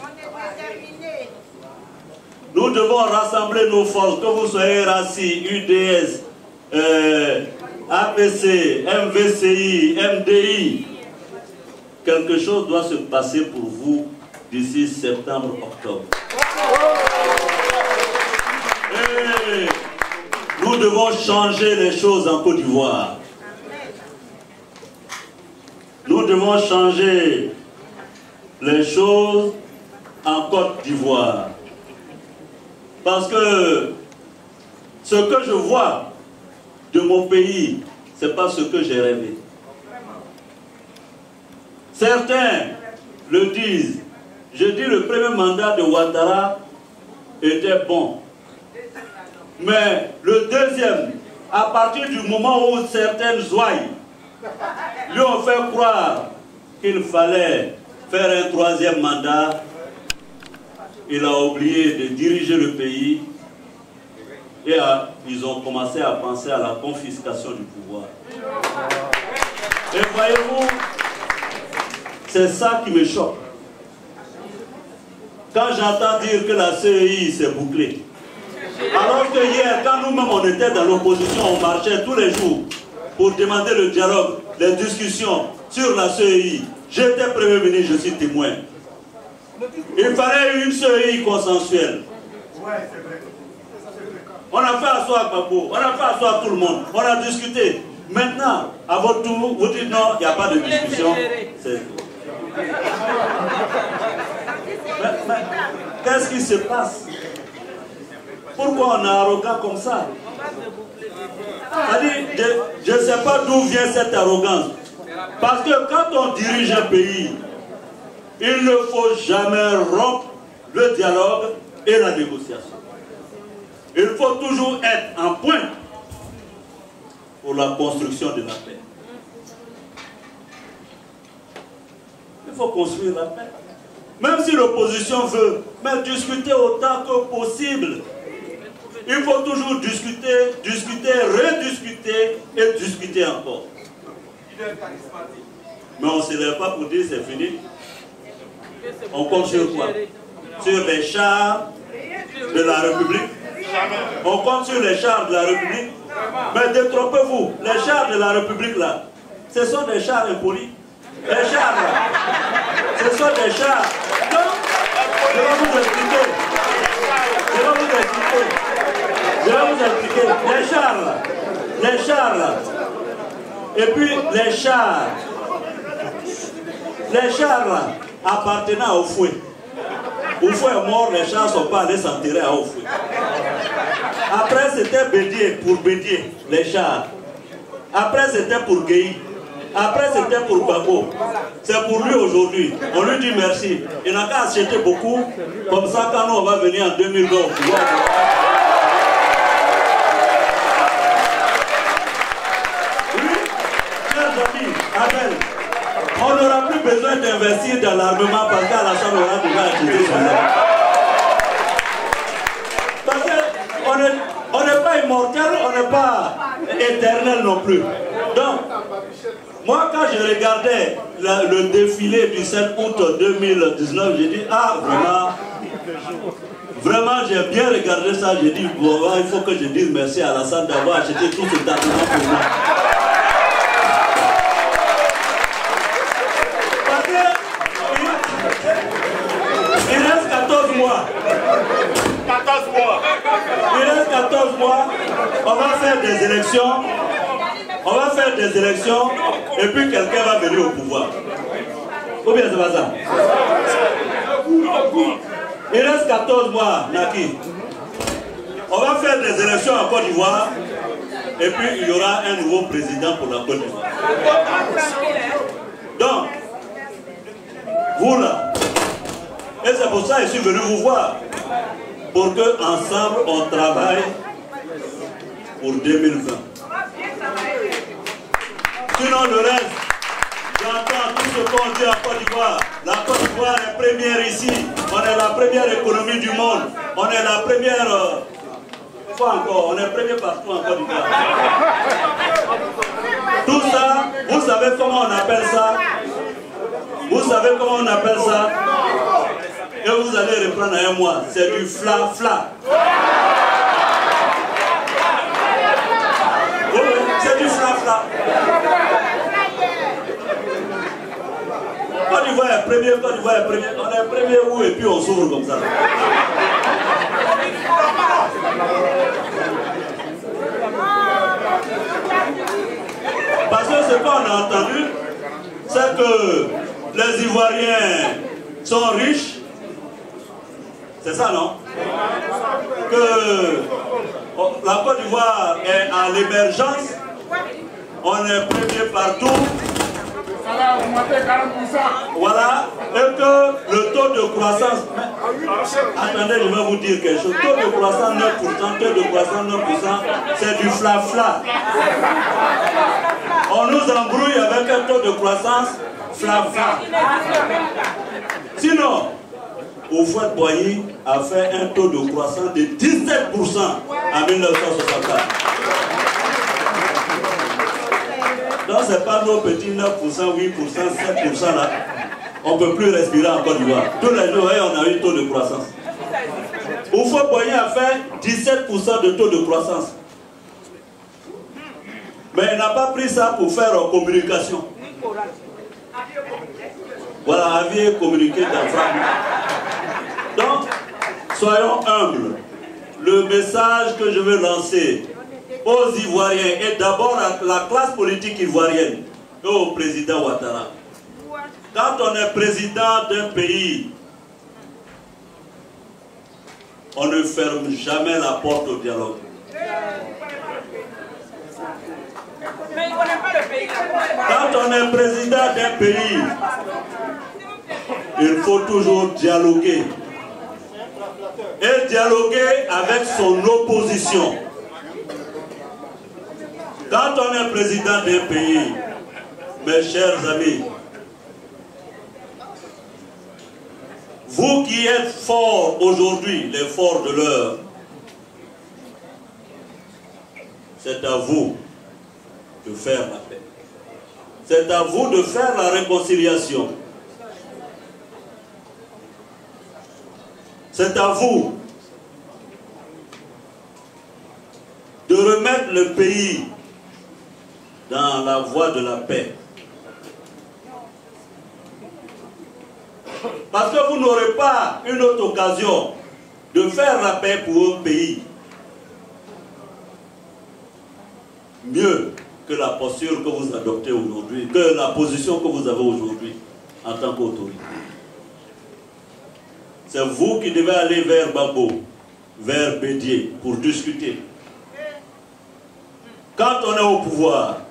Nous devons rassembler nos forces, que vous soyez RACI, UDS, APC, MVCI, MDI. Quelque chose doit se passer pour vous d'ici septembre-octobre. Et nous devons changer les choses en Côte d'Ivoire. Nous devons changer les choses en Côte d'Ivoire. Parce que ce que je vois de mon pays, ce n'est pas ce que j'ai rêvé. Certains le disent. Je dis le premier mandat de Ouattara était bon. Mais le deuxième, à partir du moment où certaines ouailles lui ont fait croire qu'il fallait faire un troisième mandat, il a oublié de diriger le pays et ils ont commencé à penser à la confiscation du pouvoir. Et voyez-vous, c'est ça qui me choque. Quand j'entends dire que la CEI s'est bouclée, alors que hier, quand nous-mêmes on était dans l'opposition, on marchait tous les jours pour demander le dialogue, les discussions sur la CEI. J'étais Premier ministre, je suis témoin. Il fallait une CEI consensuelle. On a fait asseoir Gbagbo, on a fait asseoir tout le monde, on a discuté. Maintenant, à votre tour, vous dites non, il n'y a pas de discussion. Mais qu'est-ce qui se passe? Pourquoi on est arrogant comme ça? Je ne sais pas d'où vient cette arrogance. Parce que quand on dirige un pays, il ne faut jamais rompre le dialogue et la négociation. Il faut toujours être en pointe pour la construction de la paix. Il faut construire la paix. Même si l'opposition veut, mais discuter autant que possible. Il faut toujours discuter, rediscuter et discuter encore. Mais on ne se lève pas pour dire c'est fini. On compte sur quoi? Sur les chars de la République. On compte sur les chars de la République. Mais détrompez-vous, les chars de la République là, ce sont des chars impolis. Les chars là, ce sont des chars. Donc, je vais vous expliquer. Les chars là. Et puis les chars là, appartenant au fouet. Au fouet est mort, les chars ne sont pas allés s'enterrer à Oufoué. Après c'était Bédier, pour Bédier, les chars. Après c'était pour Guéhi. Après c'était pour Gbagbo. C'est pour lui aujourd'hui. On lui dit merci. Il n'a qu'à acheter beaucoup. Comme ça quand nous on va venir en 2020 au pouvoir. Abel, on n'aura plus besoin d'investir dans l'armement parce qu'à la chambre on a déjà acheté son arme. Parce qu'on n'est pas immortel, on n'est pas éternel non plus. Donc, moi quand je regardais le défilé du 7 août 2019, j'ai dit, ah vraiment j'ai bien regardé ça, j'ai dit, bon, il faut que je dise merci à Alassane d'avoir acheté tout cet armement pour moi. Il reste 14 mois, on va faire des élections, et puis quelqu'un va venir au pouvoir. Ou bien c'est pas ça? Il reste 14 mois, Naki. On va faire des élections en Côte d'Ivoire et puis il y aura un nouveau président pour la Côte d'Ivoire. Donc, vous là, et c'est pour ça que je suis venu vous voir, pour que ensemble on travaille pour 2020. Sinon le reste, j'entends tout ce qu'on dit en Côte d'Ivoire. La Côte d'Ivoire est première ici, on est la première économie du monde, on est la première... on est premier partout en Côte d'Ivoire. Tout ça, vous savez comment on appelle ça? Vous savez comment on appelle ça? Et vous allez reprendre un mois. C'est du fla-fla. Oui, c'est du fla-fla. Côte d'Ivoire est premier, Côte d'Ivoire est premier. On est premier où et puis on s'ouvre comme ça. Parce que ce qu'on a entendu, c'est que les Ivoiriens sont riches. C'est ça, non? Que la Côte d'Ivoire est à l'émergence. On est premier partout. Voilà. Et que le taux de croissance... Attendez, je vais vous dire quelque chose. Taux de croissance 9%, taux de croissance 9%, c'est du fla-fla. On nous embrouille avec un taux de croissance fla-fla. Sinon, Houphouët-Boigny a fait un taux de croissance de 17% en 1964. Donc ce n'est pas nos petits 9%, 8%, 7% là. On ne peut plus respirer en Côte d'Ivoire. Tous les jours, on a eu un taux de croissance. Houphouët-Boigny a fait 17% de taux de croissance. Mais il n'a pas pris ça pour faire communication. Voilà, aviez communiqué dans France. Donc, soyons humbles. Le message que je veux lancer aux Ivoiriens et d'abord à la classe politique ivoirienne et au président Ouattara. Quand on est président d'un pays, on ne ferme jamais la porte au dialogue. Quand on est président d'un pays, il faut toujours dialoguer. Et dialoguer avec son opposition. Quand on est président d'un pays, mes chers amis, vous qui êtes forts aujourd'hui, les forts de l'heure, c'est à vous de faire la paix. C'est à vous de faire la réconciliation. C'est à vous de remettre le pays dans la voie de la paix. Parce que vous n'aurez pas une autre occasion de faire la paix pour un pays mieux que la posture que vous adoptez aujourd'hui, que la position que vous avez aujourd'hui en tant qu'autorité. C'est vous qui devez aller vers Babo, vers Bédié pour discuter. Quand on est au pouvoir,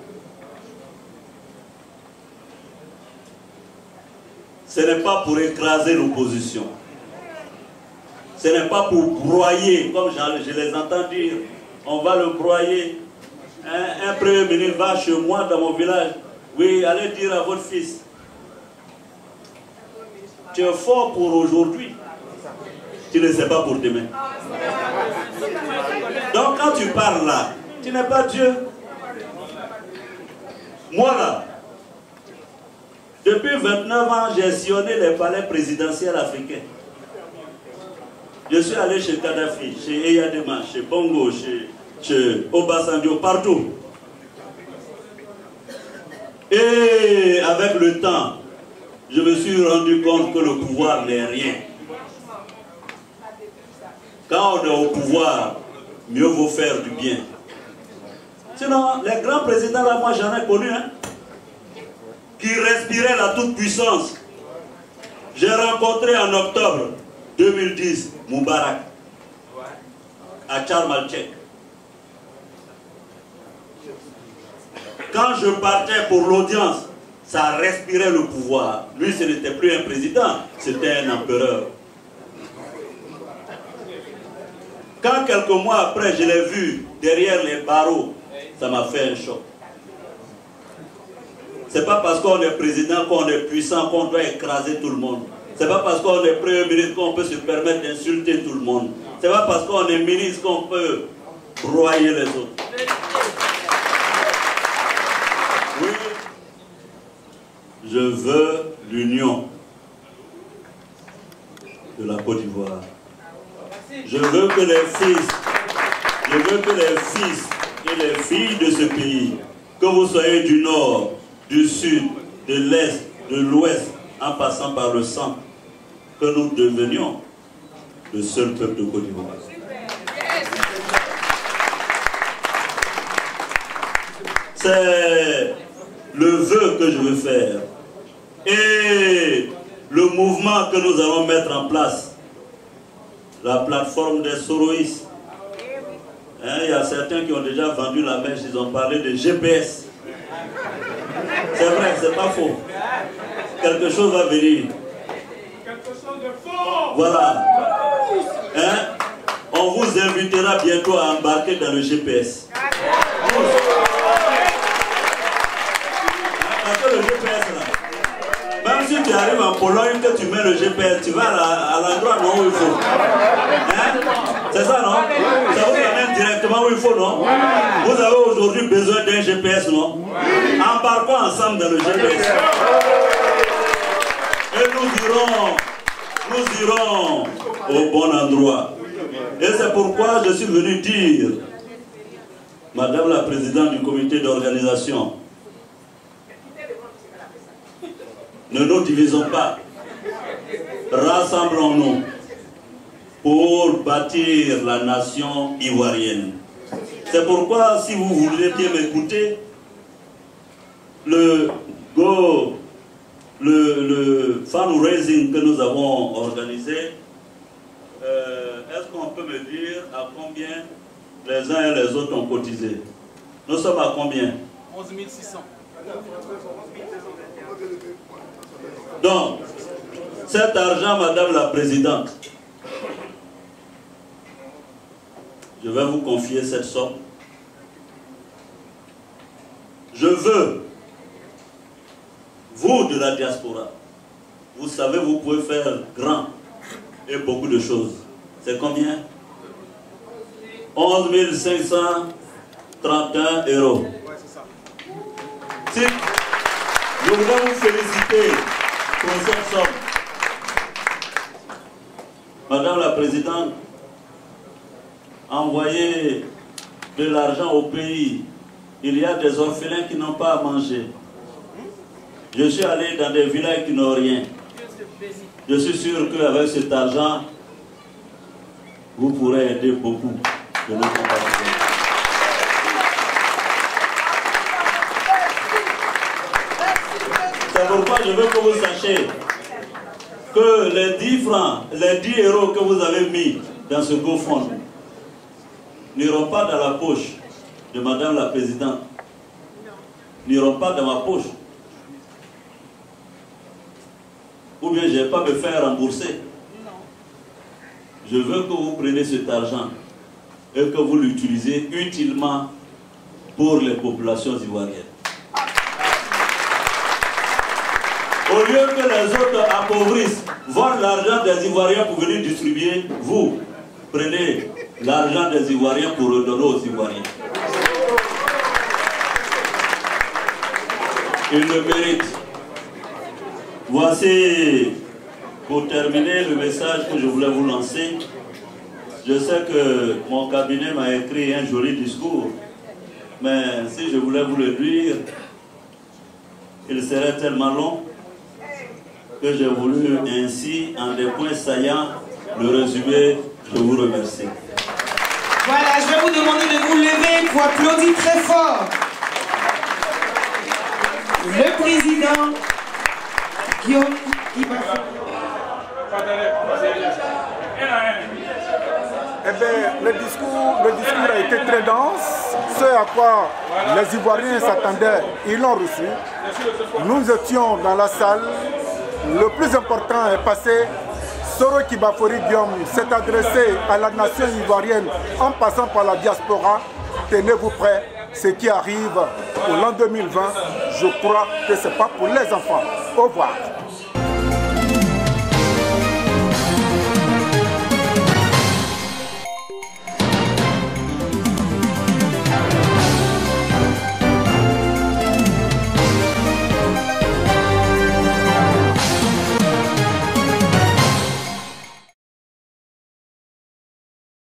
ce n'est pas pour écraser l'opposition. Ce n'est pas pour broyer, comme je les entends dire, on va le broyer. Un premier ministre va chez moi dans mon village, oui, allez dire à votre fils, tu es fort pour aujourd'hui, tu ne sais pas pour demain. Donc quand tu parles là, tu n'es pas Dieu. Moi là, depuis 29 ans, j'ai sillonné les palais présidentiels africains. Je suis allé chez Kadhafi, chez Eyadema, chez Bongo, chez Obasanjo, partout. Et avec le temps, je me suis rendu compte que le pouvoir n'est rien. Quand on est au pouvoir, mieux vaut faire du bien. Sinon, les grands présidents, là, moi j'en ai connu, hein, qui respiraient la toute-puissance. J'ai rencontré en octobre 2010 Moubarak. à Tcharmalchek. Quand je partais pour l'audience, ça respirait le pouvoir. Lui, ce n'était plus un président, c'était un empereur. Quand quelques mois après, je l'ai vu derrière les barreaux, ça m'a fait un choc. C'est pas parce qu'on est président, qu'on est puissant, qu'on doit écraser tout le monde. C'est pas parce qu'on est premier ministre qu'on peut se permettre d'insulter tout le monde. C'est pas parce qu'on est ministre qu'on peut broyer les autres. Oui, je veux l'union de la Côte d'Ivoire. Je veux que les fils et les filles de ce pays, que vous soyez du nord, du sud, de l'est, de l'ouest, en passant par le centre, que nous devenions le seul peuple de Côte d'Ivoire. C'est le vœu que je veux faire. Et le mouvement que nous allons mettre en place, la plateforme des Soroïs. Il y a certains qui ont déjà vendu la mèche, ils ont parlé de GPS. C'est vrai, c'est pas faux. Quelque chose va venir. Quelque chose de fort. Voilà. On vous invitera bientôt à embarquer dans le GPS. Parce que le GPS là, même si tu arrives en Pologne, que tu mets le GPS, tu vas à l'endroit où il faut. C'est ça, non? Ça vous amène directement où il faut, non? Vous avez aujourd'hui besoin d'un GPS, non? Embarquons ensemble dans le GPS. Et nous irons au bon endroit. Et c'est pourquoi je suis venu dire, Madame la Présidente du comité d'organisation, ne nous divisons pas, rassemblons-nous pour bâtir la nation ivoirienne. C'est pourquoi, si vous voulez bien m'écouter, le fundraising que nous avons organisé, est-ce qu'on peut me dire à combien les uns et les autres ont cotisé? Nous sommes à combien? 11 600. Donc, cet argent, Madame la Présidente, je vais vous confier cette somme. Je veux, vous de la diaspora, vous savez, vous pouvez faire grand et beaucoup de choses. C'est combien? 11 531 €. Si je voudrais vous féliciter pour cette somme. Madame la Présidente, envoyer de l'argent au pays, il y a des orphelins qui n'ont pas à manger. Je suis allé dans des villages qui n'ont rien. Je suis sûr qu'avec cet argent, vous pourrez aider beaucoup de nos compatriotes. C'est pourquoi je veux que vous sachiez que les 10 francs, les 10 € que vous avez mis dans ce GoFund n'iront pas dans la poche de Madame la Présidente, n'iront pas dans ma poche. Ou bien je ne vais pas me faire rembourser. Je veux que vous preniez cet argent et que vous l'utilisez utilement pour les populations ivoiriennes. Au lieu que les autres appauvrissent, volent l'argent des Ivoiriens pour venir distribuer, vous prenez l'argent des Ivoiriens pour redonner aux Ivoiriens. Ils le méritent. Voici, pour terminer, le message que je voulais vous lancer. Je sais que mon cabinet m'a écrit un joli discours, mais si je voulais vous le lire, il serait tellement long que j'ai voulu ainsi, en des points saillants, le résumer. Je vous remercie. Voilà, je vais vous demander de vous lever pour applaudir très fort le président Guillaume Kiba. Eh bien, le discours a été très dense. Ce à quoi les Ivoiriens s'attendaient, ils l'ont reçu. Nous étions dans la salle. Le plus important est passé. Soro Kibafori Guillaume s'est adressé à la nation ivoirienne en passant par la diaspora. Tenez-vous prêts, ce qui arrive au l'an 2020, je crois que ce n'est pas pour les enfants. Au revoir.